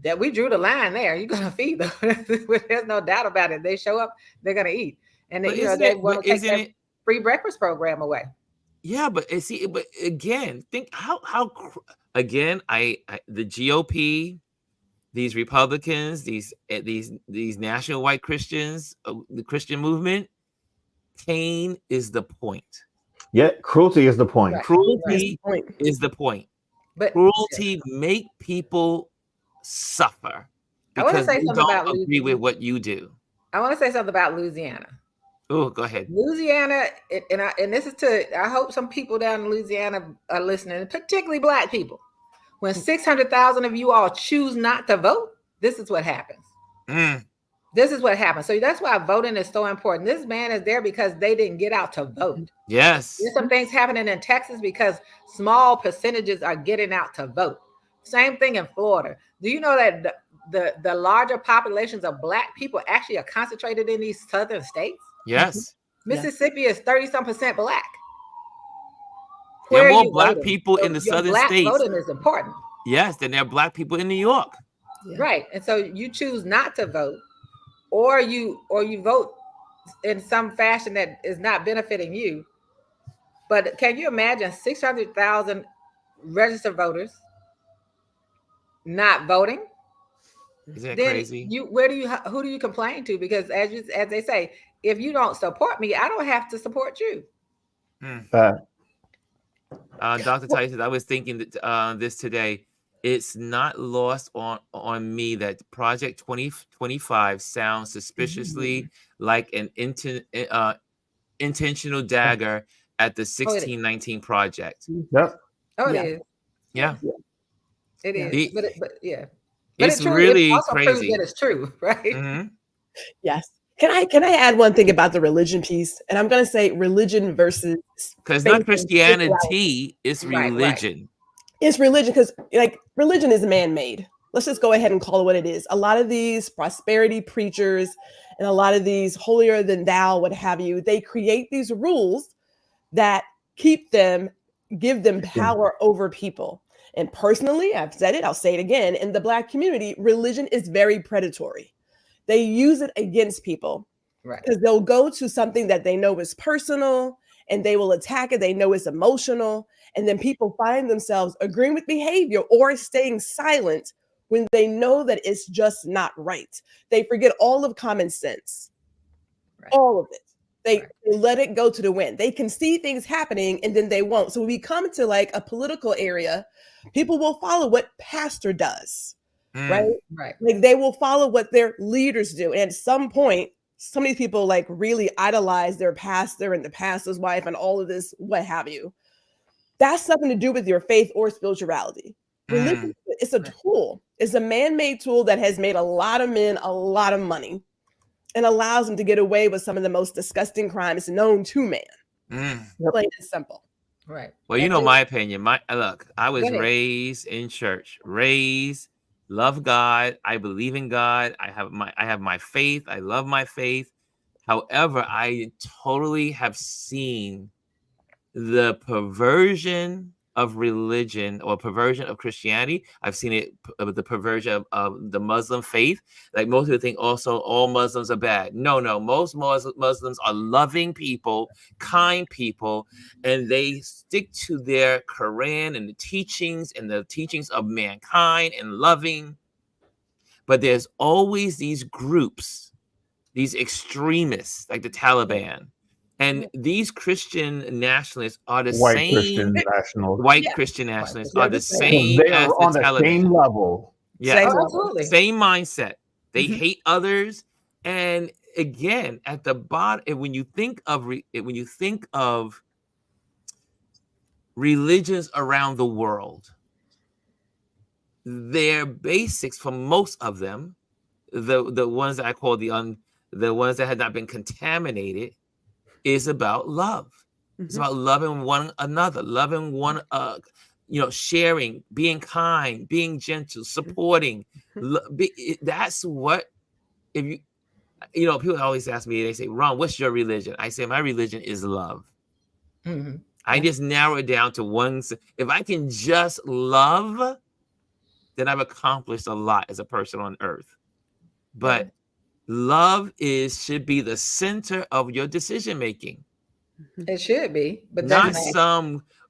that. We drew the line there. You're gonna feed them. There's no doubt about it. They show up, they're gonna eat, and then, they want to take that free breakfast program away. Yeah, but again, think how again, the GOP, these Republicans, these national white Christians, the Christian movement, Cain is the point. Yeah, cruelty is the point. Right. Cruelty is the point. But cruelty make people suffer because they don't agree with what you do. I want to say something about Louisiana. Oh, go ahead. Louisiana, and this is I hope some people down in Louisiana are listening, particularly Black people. When 600,000 of you all choose not to vote, this is what happens. This is what happens. So that's why voting is so important. This man is there because they didn't get out to vote. Yes. There's some things happening in Texas because small percentages are getting out to vote. Same thing in Florida. Do you know that the larger populations of Black people actually are concentrated in these southern states? Yes. Mississippi is 30-some% Black. There are more Black people in the southern states. Voting is important. Yes, then there are Black people in New York. Yeah. Right. And so you choose not to vote, or you vote in some fashion that is not benefiting you. But can you imagine 600,000 registered voters not voting? Is that crazy? Who do you complain to? Because as they say, if you don't support me, I don't have to support you. Dr. Tyson, I was thinking that this today. It's not lost on me that Project 2025 sounds suspiciously like an intentional dagger at the 1619 Project. Yep. Oh, it is. Yeah. It is. But yeah. It's really also crazy. That it's true, right? Mm-hmm. Yes. Can I add one thing about the religion piece? And I'm going to say religion versus, because not Christianity, it's religion. Right. It's religion, because religion is man-made. Let's just go ahead and call it what it is. A lot of these prosperity preachers and a lot of these holier than thou, what have you, they create these rules that give them power over people. And personally, I've said it, I'll say it again, in the Black community, religion is very predatory. They use it against people, right? Because they'll go to something that they know is personal and they will attack it. They know it's emotional. And then people find themselves agreeing with behavior or staying silent when they know that it's just not right. They forget all of common sense, all of it. They let it go to the wind. They can see things happening and then they won't. So when we come to a political area, people will follow what pastor does, right? Right. They will follow what their leaders do. And at some point, some of these people really idolize their pastor and the pastor's wife and all of this, what have you. That's nothing to do with your faith or spirituality. Religion, it's a tool. It's a man-made tool that has made a lot of men a lot of money and allows them to get away with some of the most disgusting crimes known to man. Plain and simple. Right. Well, my opinion. Look, I was raised in church. Love God. I believe in God. I have my faith. I love my faith. However, I totally have seen the perversion of religion or perversion of Christianity. I've seen it, the perversion of the Muslim faith. Most people think also all Muslims are bad. No, most Muslims are loving people, kind people, and they stick to their Quran and the teachings of mankind and loving. but there's always these groups, these extremists like the Taliban. And these Christian nationalists are the white same Christian nationals. white Christian nationalists are the same They as are the on the Taliban. same level. Yeah, absolutely. Same mindset. They hate others. And again, at the bottom, when you think of religions around the world, their basics for most of them, the ones that I call the ones that had not been contaminated, is about love. It's about loving one another, loving one, sharing, being kind, being gentle, supporting. That's what, if you, people always ask me, they say, Ron, what's your religion? I say, my religion is love. I just narrow it down to one. If I can just love, then I've accomplished a lot as a person on earth. But love should be the center of your decision making. It should be, but not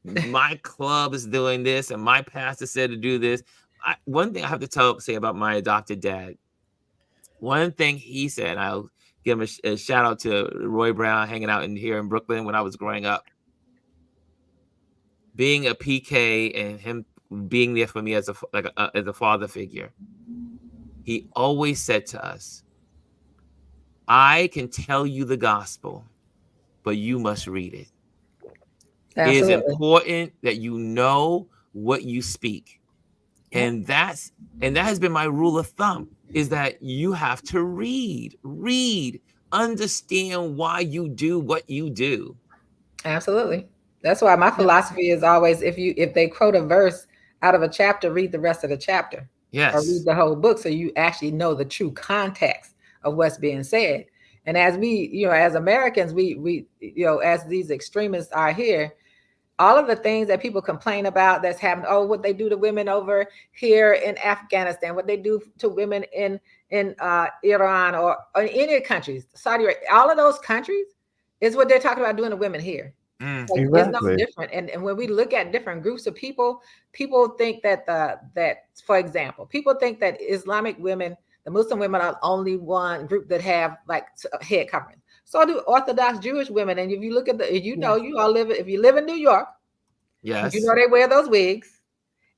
my club is doing this and my pastor said to do this. One thing I have to say about my adopted dad. One thing he said, I'll give him a shout out to Roy Brown, hanging out here in Brooklyn when I was growing up. Being a PK and him being there for me as a father figure. He always said to us, I can tell you the gospel, but you must read it. Absolutely. It is important that you know what you speak. And that has been my rule of thumb, is that you have to read, understand why you do what you do. Absolutely. That's why my philosophy is always, if they quote a verse out of a chapter, read the rest of the chapter. Yes. Or read the whole book so you actually know the true context of what's being said. And as we, as Americans, we as these extremists are here, all of the things that people complain about that's happened, what they do to women over here in Afghanistan, what they do to women in Iran or in any countries, Saudi Arabia, all of those countries is what they're talking about doing to women here. Exactly. It's no different. And when we look at different groups of people think that for example, people think that Islamic women, the Muslim women, are only one group that have like head covering. So do Orthodox Jewish women. And if you look at if you live in New York, yes, they wear those wigs.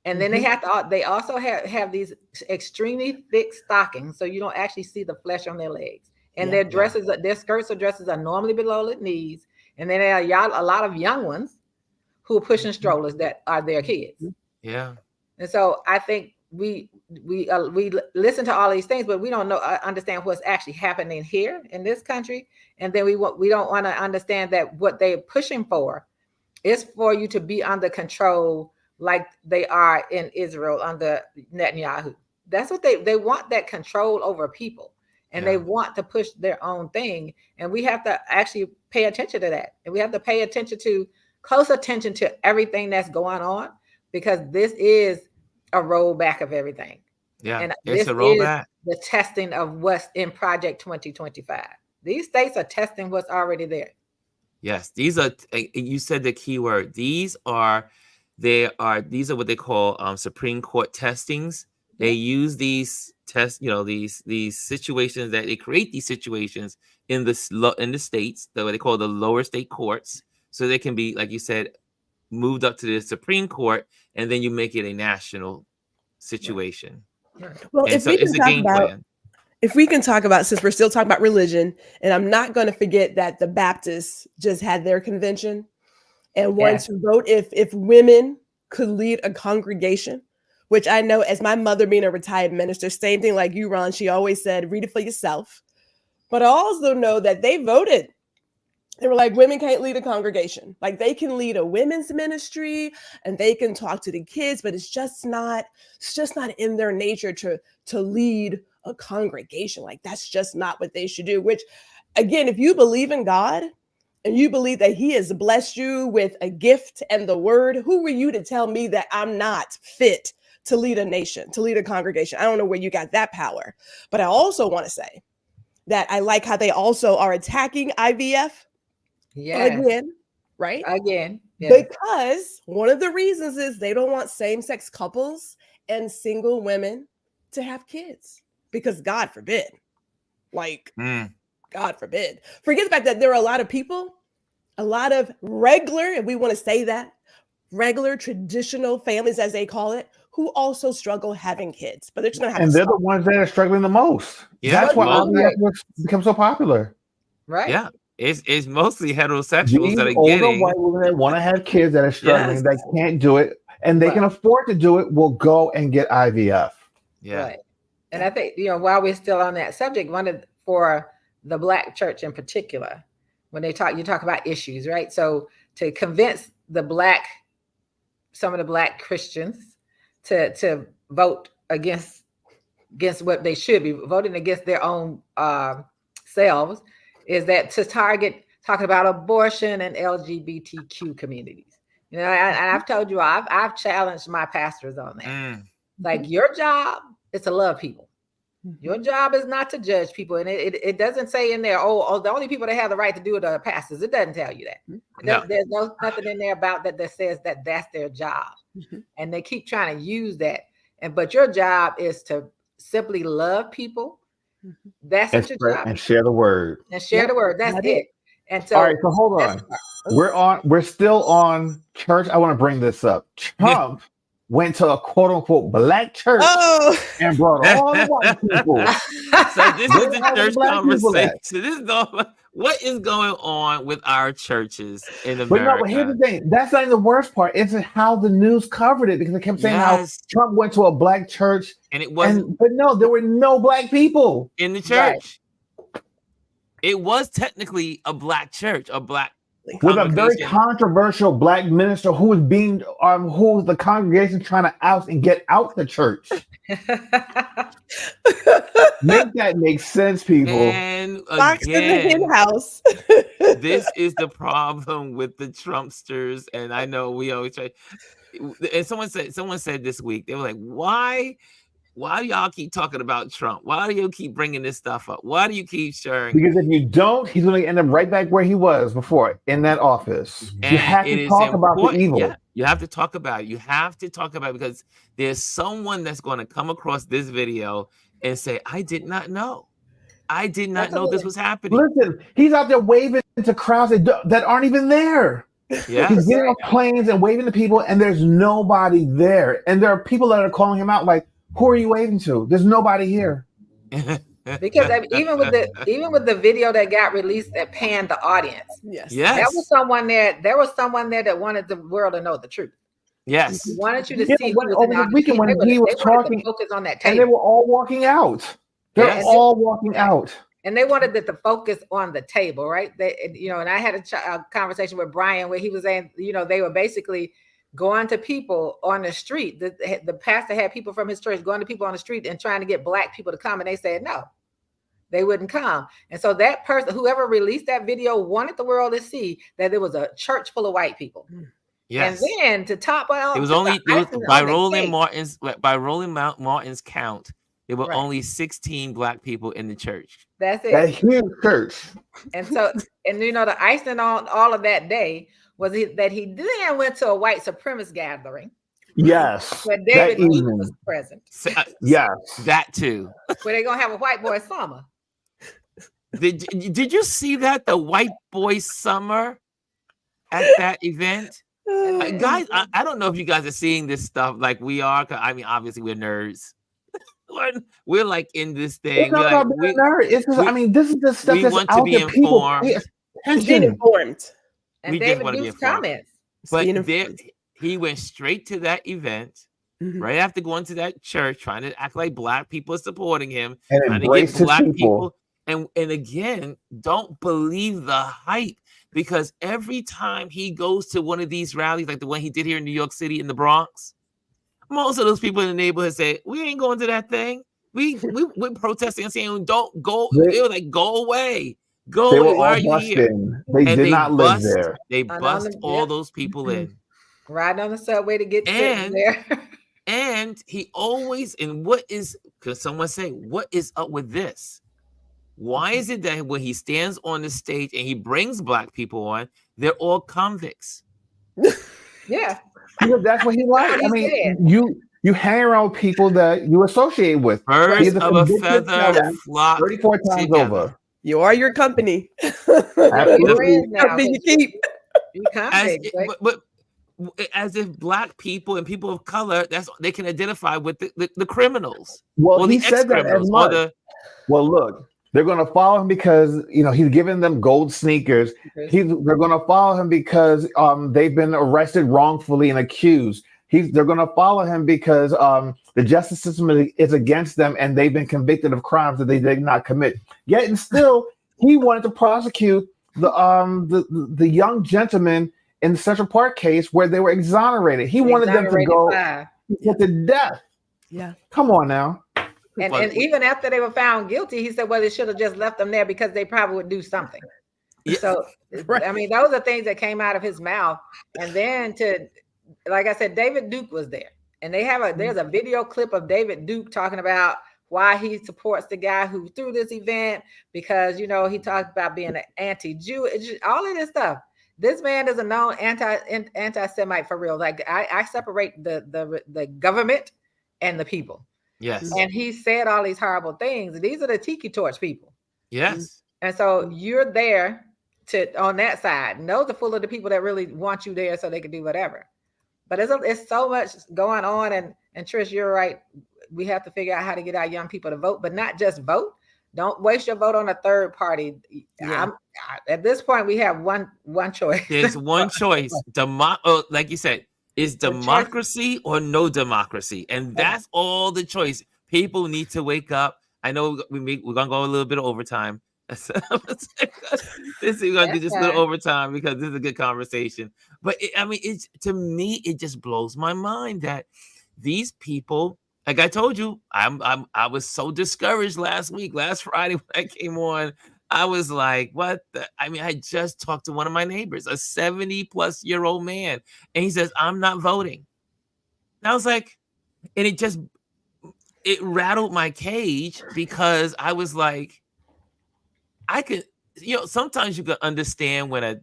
And then they also have these extremely thick stockings, so you don't actually see the flesh on their legs. And their dresses, their skirts or dresses are normally below the knees. And then there are a lot of young ones who are pushing strollers that are their kids. Yeah. And so I think we listen to all these things, but we don't understand what's actually happening here in this country. And then we don't want to understand that what they're pushing for is for you to be under control, like they are in Israel under Netanyahu. That's what they want, that control over people. And they want to push their own thing. And we have to actually pay attention to that. And we have to pay close attention to everything that's going on, because this is a rollback of everything. Yeah, and it's a rollback. The testing of what's in Project 2025. These states are testing what's already there. Yes, these are, you said the key word. These are what they call Supreme Court testings. They use these tests, these situations, that they create these situations in the states, that what they call the lower state courts, so they can be, like you said, moved up to the Supreme Court, and then you make it a national situation. Right. Well, and if we can talk about, since we're still talking about religion, and I'm not going to forget that the Baptists just had their convention and wanted to vote if women could lead a congregation, which I know, as my mother being a retired minister, same thing like you, Ron, she always said, read it for yourself. But I also know that they voted. They were like, women can't lead a congregation. Like, they can lead a women's ministry and they can talk to the kids, but it's just not in their nature to lead a congregation. Like, that's just not what they should do. Which, again, if you believe in God and you believe that he has blessed you with a gift and the word, who were you to tell me that I'm not fit to lead a nation, to lead a congregation? I don't know where you got that power. But I also want to say that I like how they also are attacking IVF. Again, right? Again. Yes. Because one of the reasons is they don't want same-sex couples and single women to have kids. because God forbid, God forbid. Forget the fact that there are a lot of people, a lot of regular, and we want to say that, regular traditional families, as they call it, who also struggle having kids, but they're just gonna have and to they're the ones that are struggling the most. Yeah, That's why IVF become so popular. Right. Yeah, it's mostly heterosexuals These that are older getting white women that want to have kids that are struggling, that can't do it, and they can afford to do it, will go and get IVF. Yeah. Right. And I think, while we're still on that subject, for the Black church in particular, when you talk about issues, right? So to convince some of the Black Christians to vote against what they should be voting against their own selves, is that to talking about abortion and LGBTQ communities. And I've told you, I've challenged my pastors on that. Like, your job is to love people. Your job is not to judge people. And it doesn't say in there, the only people that have the right to do it are pastors. It doesn't tell you that. No. There's nothing in there about that says that that's their job. And they keep trying to use that. But your job is to simply love people. That's what your job is. And share the word. And share the word. That's it. And so, all right, so hold on. We're still on church. I want to bring this up. Trump went to a quote unquote Black church and brought all the white people. So this is the church conversation. This is what is going on with our churches in America. But here's the thing. That's not the worst part. It's how the news covered it, because they kept saying how Trump went to a Black church, and it wasn't. But no, there were no Black people in the church. Right. It was technically a Black church, with a very controversial Black minister who was who the congregation trying to oust and get out the church. Make that make sense, people. And Box in the hen house. This is the problem with the Trumpsters, and I know we always try. And someone said this week, they were like, "Why do y'all keep talking about Trump? Why do you keep bringing this stuff up? Why do you keep sharing?" Because if you don't, he's going to end up right back where he was before, in that office. And you have to talk about the evil. Yeah, you have to talk about it. You have to talk about it, because there's someone that's going to come across this video and say, "I did not know. I did not know this was happening." Listen, he's out there waving to crowds that aren't even there. Yeah, he's getting off planes and waving to people, and there's nobody there. And there are people that are calling him out like, "Who are you waving to? There's nobody here." Because even with the video that got released that panned the audience, there was someone there. There was someone there that wanted the world to know the truth. Yes, he wanted you to see over the weekend when he was talking, focus on that table. And they were all walking out. They're all walking out. And they wanted the focus on the table, right? And I had a conversation with Brian where he was saying, they were basically going to people on the street. The pastor had people from his church going to people on the street and trying to get Black people to come, and they said no, they wouldn't come. And so that person, whoever released that video, wanted the world to see that there was a church full of white people. Yes. And then to top it was by Roland Martin's count, there were only 16 Black people in the church. That's it. That huge church. And so, the icing on all of that day was that he then went to a white supremacist gathering. Yes. Where David Lee was present. Yes. That too. Where they're going to have a white boy summer. Did you see that? The white boy summer at that event? Guys, I don't know if you guys are seeing this stuff like we are. I mean, obviously we're nerds. We're like in this thing. It's not about being a nerd. This is the stuff that's out there. People being informed. And David Duke's comments. But he went straight to that event, right after going to that church, trying to act like Black people are supporting him, and trying to get Black people. And again, don't believe the hype, because every time he goes to one of these rallies, like the one he did here in New York City in the Bronx, most of those people in the neighborhood say, "We ain't going to that thing. We're protesting and saying, don't go." They were like, "Go away. Go away. Why are you here?" They did not live there. They bust all those people in. Riding on the subway to get there. And he always, because someone say, what is up with this? Why is it that when he stands on the stage and he brings Black people on, they're all convicts? Yeah. Because that's what he liked. I mean, You hang around people that you associate with. Birds of a feather flock 34 times together. over. You are your company. Absolutely. Company you keep. But as if Black people and people of color, they can identify with the criminals. Well, or he the said that as much. Well, look, they're going to follow him because he's giving them gold sneakers. They're going to follow him because they've been arrested wrongfully and accused. They're going to follow him because the justice system is against them and they've been convicted of crimes that they did not commit. Yet and still, he wanted to prosecute the young gentleman in the Central Park case where they were exonerated. He wanted them to go to death. Yeah. Come on now. And even after they were found guilty, he said, well, they should have just left them there because they probably would do something. Yeah. So, I mean, those are things that came out of his mouth. And then like I said, David Duke was there. And there's a video clip of David Duke talking about why he supports the guy who threw this event because, he talked about being an anti-Jew, all of this stuff. This man is a known anti-Semite for real. Like I separate the government and the people. Yes. And he said all these horrible things. These are the tiki torch people. Yes. And so you're there on that side. And those are full of the people that really want you there so they can do whatever. But it's so much going on. And Trish, you're right. We have to figure out how to get our young people to vote, but not just vote. Don't waste your vote on a third party. Yeah. At this point, we have one choice. There's one choice. Like you said, is democracy or no democracy? And that's all the choice. People need to wake up. I know we're going to go a little bit of overtime. We're going to do just a little overtime because this is a good conversation. But to me, it just blows my mind that these people, like I told you, I was so discouraged last Friday when I came on. I was like, what? I just talked to one of my neighbors, a 70-plus-year-old man, and he says, I'm not voting. And I was like, and it rattled my cage because I was like, I could, sometimes you could understand when a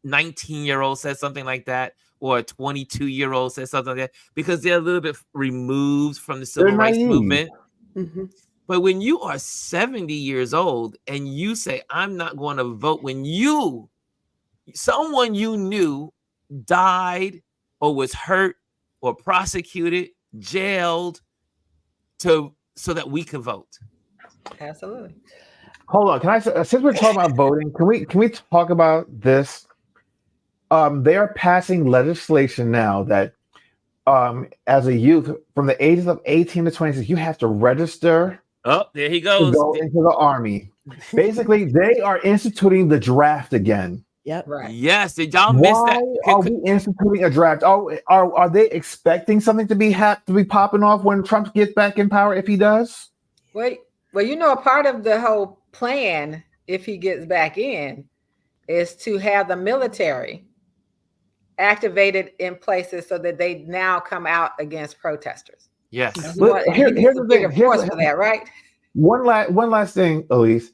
19-year-old says something like that, or a 22-year-old says something like that, because they're a little bit removed from the civil rights movement. Mm-hmm. But when you are 70 years old and you say, I'm not going to vote, when someone you knew died or was hurt or prosecuted, jailed, so that we can vote. Absolutely. Hold on. Can I, since we're talking about voting, can we talk about this? They are passing legislation now that as a youth from the ages of 18 to 26, you have to register. Oh, there he goes. To go into the army. Basically, they are instituting the draft again. Yep. Right. Yes. Did y'all miss that? Why are we instituting a draft? Are they expecting something to be popping off when Trump gets back in power? If he does? Well, a part of the whole plan, if he gets back in, is to have the military activated in places so that they now come out against protesters. Yes. Here's the thing. Force for that, right? One last thing, Elise.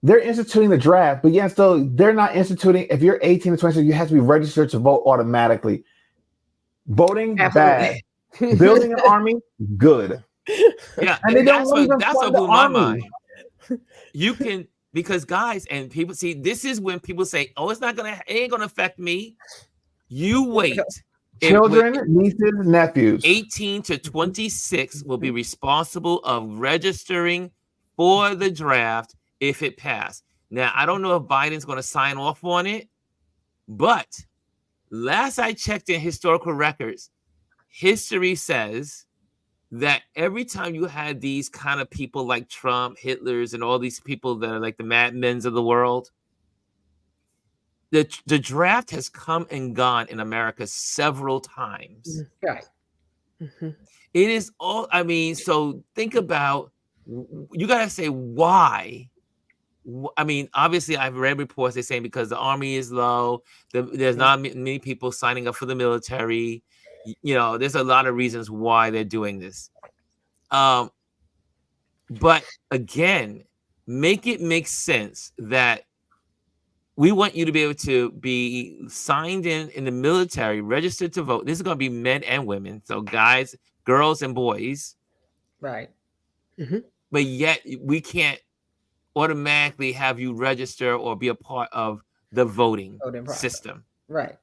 They're instituting the draft, but still, they're not instituting. If you're 18 to 26, you have to be registered to vote automatically. Voting, bad. Building an army, good. Yeah, and that's what blew my mind. You can, because guys and people see, this is when people say, "Oh, it ain't gonna affect me." You wait. Children, nieces, nephews, 18 to 26 will be responsible of registering for the draft if it passed. Now, I don't know if Biden's going to sign off on it, but last I checked in historical records, history says that every time you had these kind of people like Trump, Hitlers, and all these people that are like the Mad Men's of the world, the draft has come and gone in America several times. Right. Mm-hmm. It is all, so think about, you got to say why. Obviously, I've read reports they're saying because the army is low, there's not many people signing up for the military. There's a lot of reasons why they're doing this. But again, make it make sense that we want you to be able to be signed in the military, registered to vote. This is going to be men and women. So guys, girls and boys. Right. But yet we can't automatically have you register or be a part of the voting system. Right.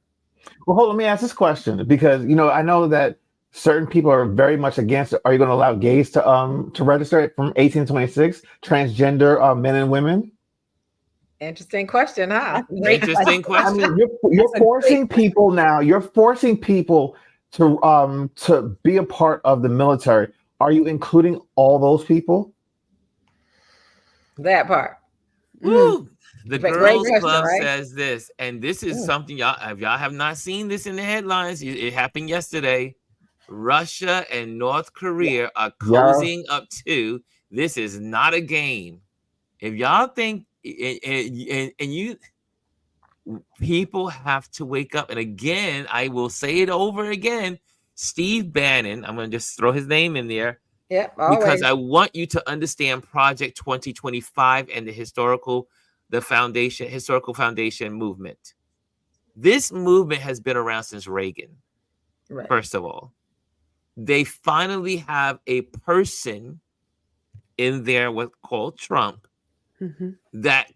Well, hold on, let me ask this question, because I know that certain people are very much against it. Are you going to allow gays to register from 18 to 26, transgender men and women? Interesting question, huh? Interesting question. I mean, you're forcing people now. You're forcing people to be a part of the military. Are you including all those people? That part. Woo! The Girls Club right? says this, and this is something if y'all have not seen this in the headlines, it happened yesterday. Russia and North Korea are cozying up to. This is not a game. If y'all think, and you people have to wake up. And again, I will say it over again. Steve Bannon, I'm going to just throw his name in there. Yeah, because I want you to understand Project 2025 and the historical foundation movement. This movement has been around since Reagan. Right. First of all, they finally have a person in there, what's called Trump, that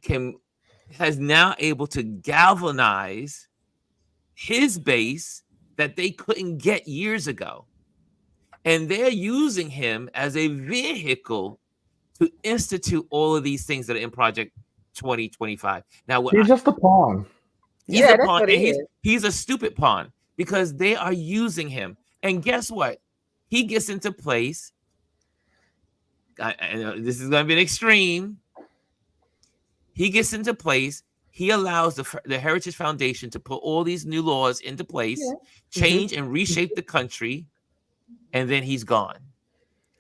has now able to galvanize his base that they couldn't get years ago. And they're using him as a vehicle to institute all of these things that are in Project 2025. Now, he's just a pawn. He's a pawn, and he's a stupid pawn, because they are using him. And guess what? He gets into place. I know this is going to be an extreme. He gets into place. He allows the Heritage Foundation to put all these new laws into place, change and reshape the country. And then he's gone.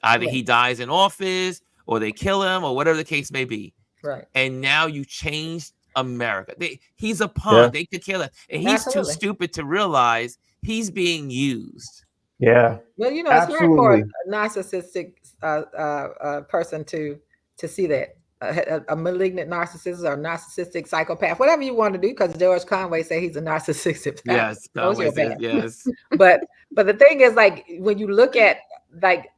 Either he dies in office, or they kill him, or whatever the case may be. Right. And now you changed America. He's a pawn. They could kill him. And he's too stupid to realize he's being used. Yeah. Well, it's hard for a narcissistic person to see that. A malignant narcissist or narcissistic psychopath, whatever you want to do, because George Conway said he's a narcissistic. Yes, Conway says, yes. But the thing is, like, when you look at like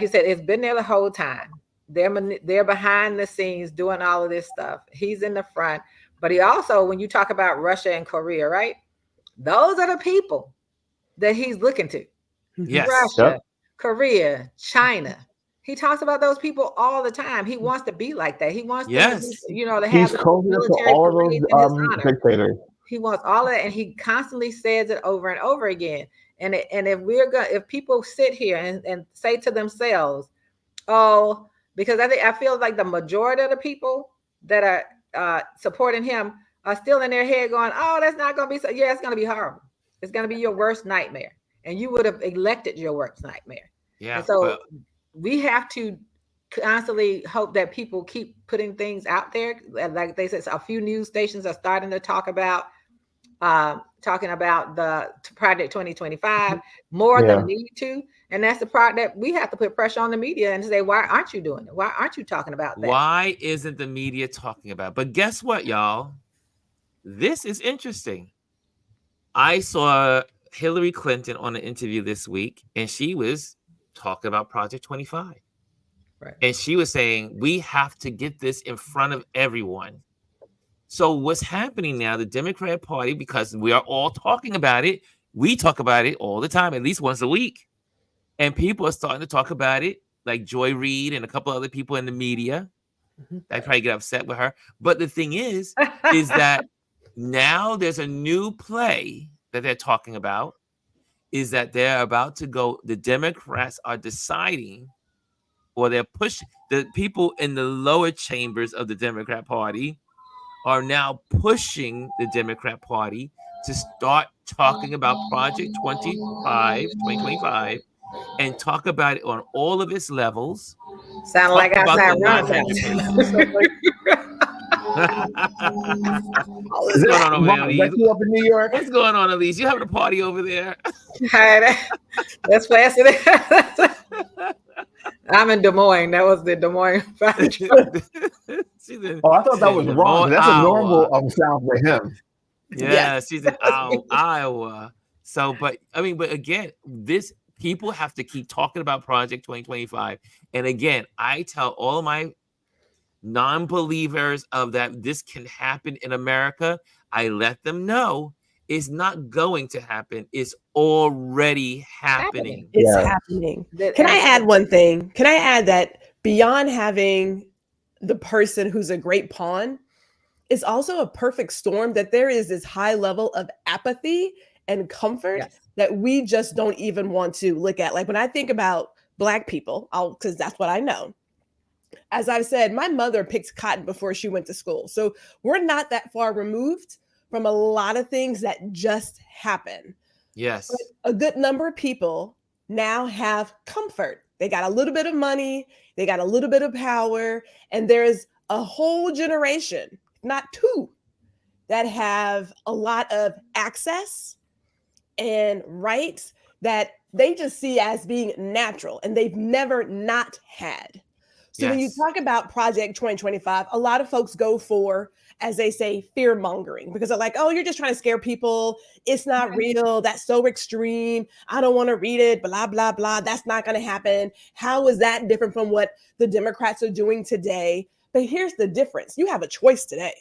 you said, it's been there the whole time. They're behind the scenes doing all of this stuff. He's in the front, but he also, when you talk about Russia and Korea, right? Those are the people that he's looking to. Yes. Russia, Korea, China. He talks about those people all the time. He wants to be like that. He wants to, to have he's military all those dictators. He wants all of that, and he constantly says it over and over again. And if people sit here and say to themselves, "Oh," because I feel like the majority of the people that are supporting him are still in their head going, "Oh, that's not going to be so." Yeah, it's going to be horrible. It's going to be your worst nightmare, and you would have elected your worst nightmare. Yeah. And so we have to constantly hope that people keep putting things out there. Like they said, a few news stations are starting to talk about the Project 2025 more than need to. And that's the part that we have to put pressure on the media and say, why aren't you doing it? Why aren't you talking about that? Why isn't the media talking about it? But guess what, y'all? This is interesting. I saw Hillary Clinton on an interview this week, and she was talking about Project 25. Right. And she was saying, we have to get this in front of everyone. So what's happening now, the Democrat Party, because we are all talking about it, we talk about it all the time, at least once a week. And people are starting to talk about it, like Joy Reid and a couple other people in the media. I probably get upset with her. But the thing is that now there's a new play that they're talking about, is that they're about to go, the Democrats are deciding, or they're pushing, the people in the lower chambers of the Democrat Party are now pushing the Democrat Party to start talking about Project 2025, and talk about it on all of its levels. Sound like I said What's going on over there, Elise? You up in New York? What's going on, Elise? You having a party over there? That's fast. I'm in Des Moines. That was the Des Moines. I thought that was wrong. That's a normal sound for him. Yeah, she's in Iowa. So, but again, this People have to keep talking about Project 2025. And again, I tell all of my non-believers of that this can happen in America, I let them know it's not going to happen. It's already happening. It's happening. Can I add one thing? Can I add that beyond having the person who's a great pawn, it's also a perfect storm that there is this high level of apathy and comfort that we just don't even want to look at. Like when I think about Black people, because that's what I know. As I've said, my mother picked cotton before she went to school. So we're not that far removed from a lot of things that just happen. Yes. But a good number of people now have comfort. They got a little bit of money, they got a little bit of power, and there's a whole generation, not two, that have a lot of access and rights that they just see as being natural and they've never not had. So when you talk about Project 2025, a lot of folks go for, as they say, fear mongering, because they're like, oh, you're just trying to scare people. It's not real. That's so extreme. I don't want to read it, blah, blah, blah. That's not going to happen. How is that different from what the Democrats are doing today? But here's the difference. You have a choice today.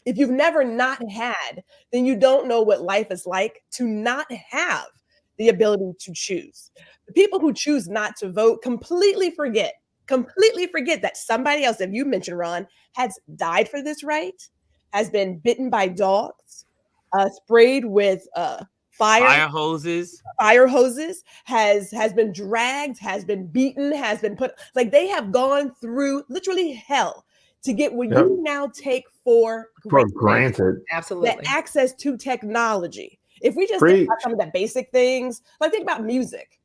If you've never not had, then you don't know what life is like to not have the ability to choose. The people who choose not to vote completely forget that somebody else, that you mentioned, Ron, has died for this right, has been bitten by dogs, sprayed with fire hoses, has been dragged, has been beaten, has been put, like they have gone through literally hell to get what you now take for granted. Absolutely. The access to technology. If we just think about some of the basic things, like think about music.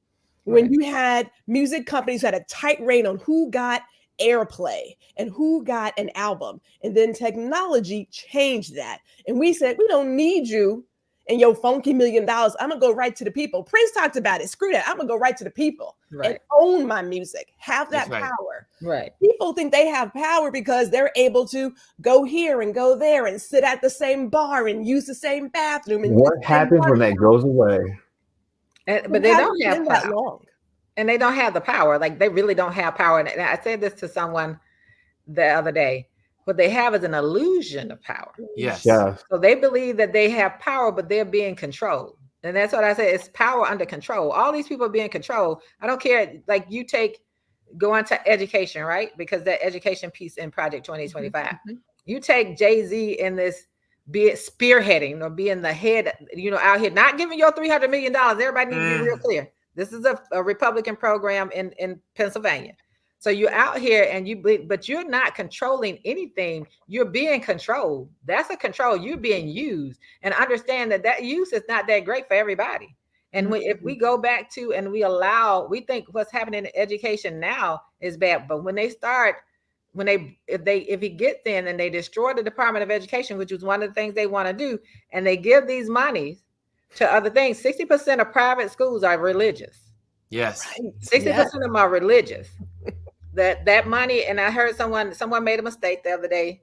When you had music companies who had a tight rein on who got airplay and who got an album, and then technology changed that. And we said, we don't need you and your funky $1 million. I'm gonna go right to the people. Prince talked about it. Screw that. I'm gonna go right to the people and own my music, have that power. People think they have power because they're able to go here and go there and sit at the same bar and use the same bathroom. And what happens when that goes away? But they don't have that long, and they don't have the power. Like they really don't have power. And I said this to someone the other day. What they have is an illusion of power. Yes. So they believe that they have power, but they're being controlled. And that's what I said. It's power under control. All these people are being controlled. I don't care. Like you go into education, right? Because that education piece in Project 2025. You take Jay-Z in this, be it spearheading or being the head, out here, not giving your $300 million. Everybody needs to be real clear. This is a Republican program in Pennsylvania. So you're out here but you're not controlling anything. You're being controlled. That's a control. You're being used, and understand that use is not that great for everybody. And if we go back to and we think what's happening in education now is bad, but if he gets in and they destroy the Department of Education, which is one of the things they want to do, and they give these monies to other things, 60% of private schools are religious. Yes. 60% of them are religious. That money, and I heard someone made a mistake the other day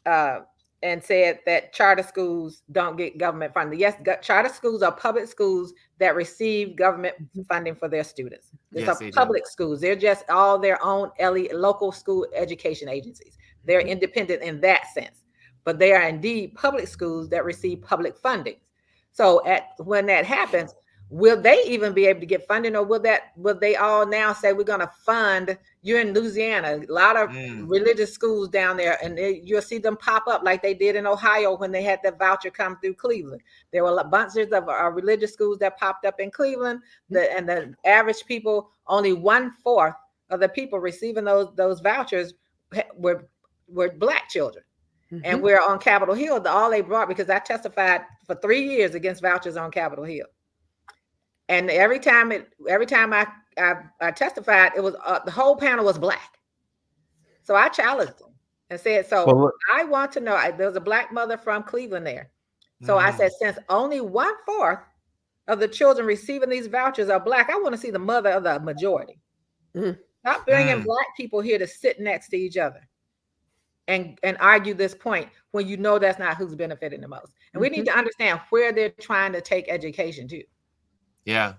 and said that charter schools don't get government funding. Yes, charter schools are public schools that receive government funding for their students. These are public schools. They're just all their own local school education agencies. They're independent in that sense, but they are indeed public schools that receive public funding. So when that happens, will they even be able to get funding, or will they all now say we're going to fund? You're in Louisiana, a lot of religious schools down there, and you'll see them pop up like they did in Ohio when they had the voucher come through Cleveland. There were bunches of religious schools that popped up in Cleveland, and the average people, only 1/4 of the people receiving those vouchers were Black children. And we're on Capitol Hill. All they brought, because I testified for 3 years against vouchers on Capitol Hill. And every time I testified, it was the whole panel was Black. So I challenged them and said, I want to know. There was a Black mother from Cleveland there. So I said, since only 1/4 of the children receiving these vouchers are Black, I want to see the mother of the majority. Stop bringing Black people here to sit next to each other and argue this point when you know that's not who's benefiting the most. And we need to understand where they're trying to take education to. Yeah.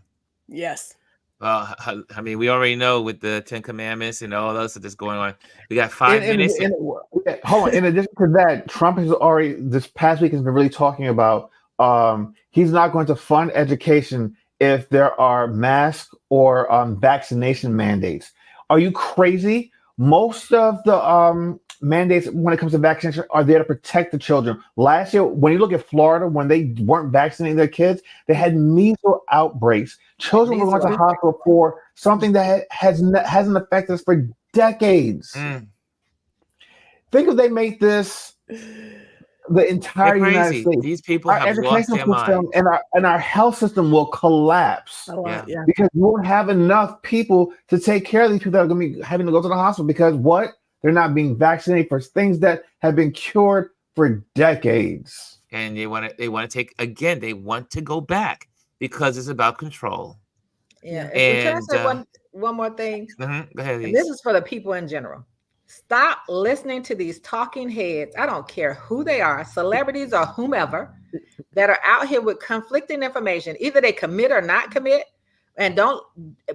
Yes. I mean, we already know with the 10 Commandments and all else that's going on. We got 5 minutes. Hold on. In addition to that, Trump has already this past week has been really talking about he's not going to fund education if there are mask or vaccination mandates. Are you crazy? Most of the mandates when it comes to vaccination are there to protect the children. Last year, when you look at Florida, when they weren't vaccinating their kids, they had measles outbreaks. Children were going to hospital for something that hasn't affected us for decades. Think if they make this the entire United States. These people our have lost their mind, and our health system will collapse because we won't have enough people to take care of these people that are going to be having to go to the hospital because they're not being vaccinated for things that have been cured for decades. And they want to go back because it's about control. Yeah. And can I say one more thing? Go ahead. And this is for the people in general. Stop listening to these talking heads. I don't care who they are, celebrities or whomever, that are out here with conflicting information. Either they commit or not commit. And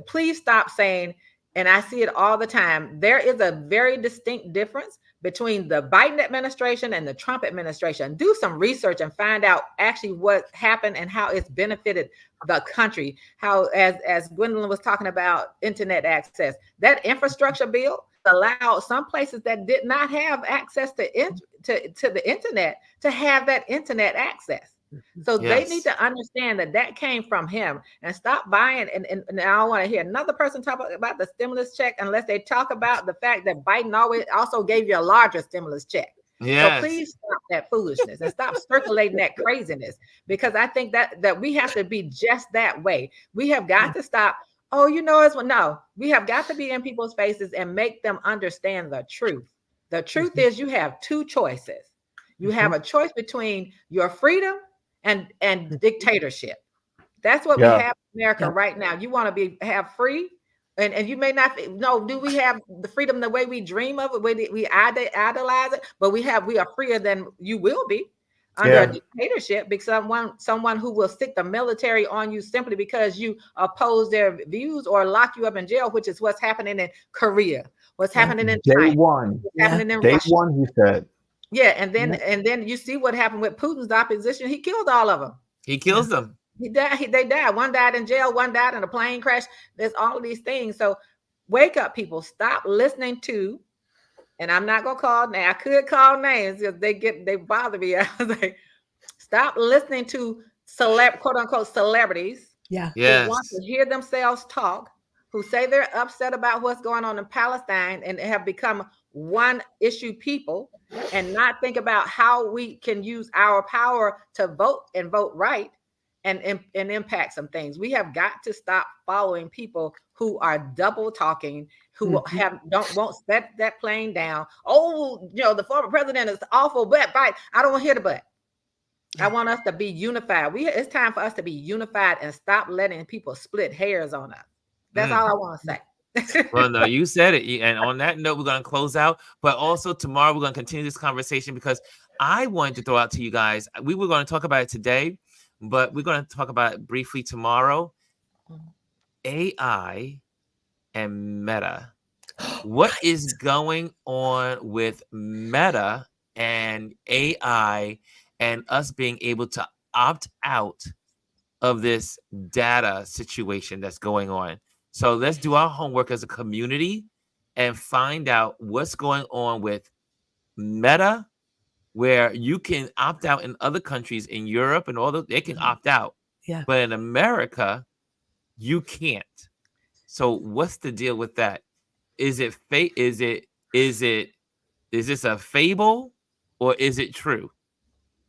please stop saying, and I see it all the time, there is a very distinct difference between the Biden administration and the Trump administration. Do some research and find out actually what happened and how it's benefited the country. How, as Gwendolyn was talking about internet access, that infrastructure bill allowed some places that did not have access to the internet to have that internet access. So they need to understand that came from him and stop buying. And I don't want to hear another person talk about the stimulus check unless they talk about the fact that Biden also gave you a larger stimulus check. So please stop that foolishness and stop circulating that craziness, because I think that we have to be just that way. We have got to stop. Oh, no, we have got to be in people's faces and make them understand the truth. The truth is you have two choices. You have a choice between your freedom and dictatorship. That's what we have in America right now. You want to have free, and you may not know, do we have the freedom the way we dream of it, we idolize it, but we are freer than you will be under a dictatorship, because someone who will stick the military on you simply because you oppose their views or lock you up in jail, which is what's happening in Korea, what's happening in China, happening in Russia. Day one, he said. Yeah, and then you see what happened with Putin's opposition. He killed all of them. He kills them. He died. They died. One died in jail. One died in a plane crash. There's all of these things. So wake up, people. Stop listening to. And I'm not gonna call names. I could call names because they bother me. I was like, stop listening to quote unquote celebrities. Who want to hear themselves talk, who say they're upset about what's going on in Palestine and have become one issue people, and not think about how we can use our power to vote and vote right and impact some things. We have got to stop following people who are double talking, who won't set that plane down. Oh, the former president is awful, but I don't want to hear the but. I want us to be unified. It's time for us to be unified and stop letting people split hairs on us. That's all I want to say. Well, no, you said it. And on that note, we're going to close out. But also tomorrow, we're going to continue this conversation because I wanted to throw out to you guys. We were going to talk about it today, but we're going to talk about it briefly tomorrow. AI and Meta. What is going on with Meta and AI and us being able to opt out of this data situation that's going on? So let's do our homework as a community and find out what's going on with Meta, where you can opt out in other countries in Europe and they can opt out. But in America, you can't. So what's the deal with that? Is it fake? Is this a fable or is it true?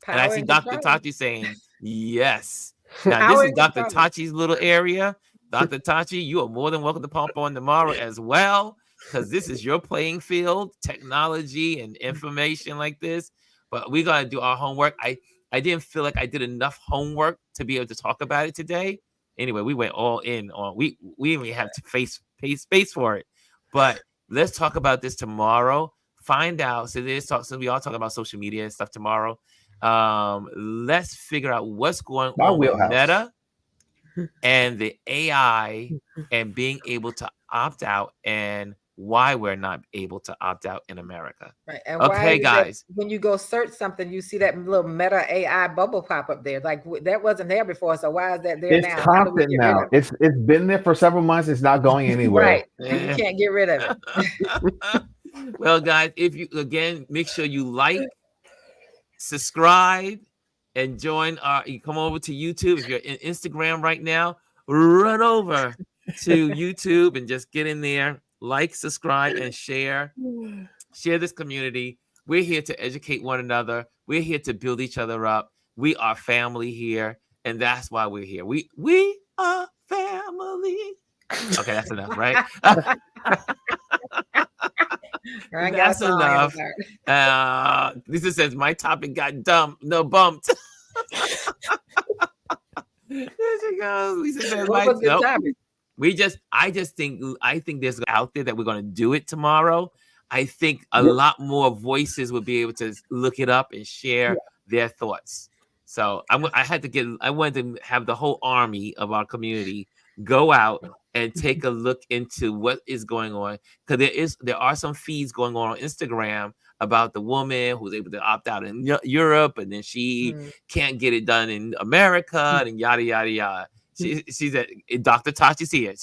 And I see Dr. Tachi saying yes. Now this is Dr. Tachi's little area. Dr. Tachi, you are more than welcome to pop on tomorrow as well, because this is your playing field, technology and information like this. But we got to do our homework. I didn't feel like I did enough homework to be able to talk about it today. Anyway, we went all in on we even have to face space for it. But let's talk about this tomorrow. Find out. So we all talk about social media and stuff tomorrow. Let's figure out what's going on with Meta. and the AI and being able to opt out and why we're not able to opt out in America. Right. And okay, guys. When you go search something, you see that little Meta AI bubble pop up there. Like that wasn't there before. So why is that there now? It's constant now. It's been there for several months. It's not going anywhere. Right. You can't get rid of it. Well, guys, if you again make sure you like, subscribe, and join you come over to YouTube. If you're in Instagram right now, run over to YouTube and just get in there, like, subscribe, and share this community. We're here to educate one another. We're here to build each other up. We are family here, and that's why we're here. We are family. Okay, that's enough, right? That's enough. Lisa says my topic got bumped. There she goes. Lisa says topic? I think there's out there that we're going to do it tomorrow. I think a lot more voices will be able to look it up and share their thoughts. So I wanted to have the whole army of our community go out and take a look into what is going on, because there are some feeds going on Instagram about the woman who's able to opt out in Europe, and then she can't get it done in America, and yada yada yada. She's Dr. Tachi's here.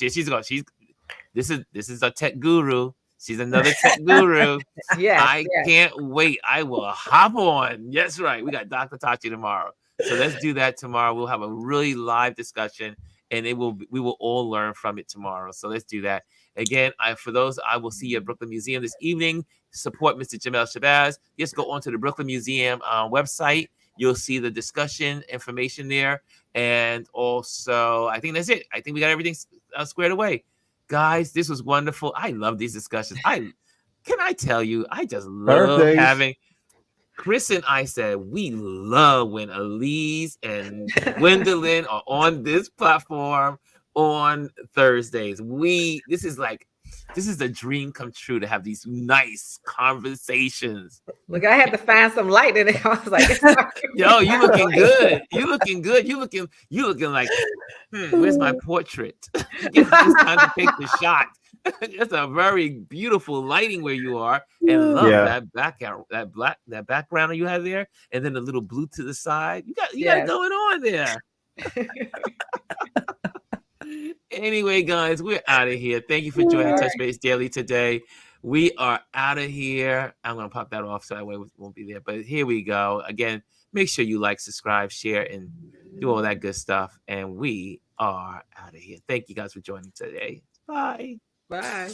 This is a tech guru. She's another tech guru. I can't wait. I will hop on. Yes, right. We got Dr. Tachi tomorrow. So let's do that tomorrow. We'll have a really live discussion, and we will all learn from it tomorrow. So let's do that. Again, for those, I will see you at Brooklyn Museum this evening. Support Mr. Jamel Shabazz. Just go onto the Brooklyn Museum website. You'll see the discussion information there. And also, I think that's it. I think we got everything squared away. Guys, this was wonderful. I love these discussions. Can I tell you, I just love having... Chris and I said we love when Elise and Gwendolyn are on this platform on Thursdays. This is a dream come true to have these nice conversations. Look, I had to find some light in it. I was like, yo, you looking good. You looking good. You looking like, where's my portrait? It's time to take the shot. It's a very beautiful lighting where you are, and love that background, that background you have there, and then the little blue to the side. You got it going on there. Anyway, guys, we're out of here. Thank you for joining Touch Base Daily today. We are out of here. I'm gonna pop that off so that way we won't be there. But here we go. Again, make sure you like, subscribe, share, and do all that good stuff. And we are out of here. Thank you guys for joining today. Bye. Bye.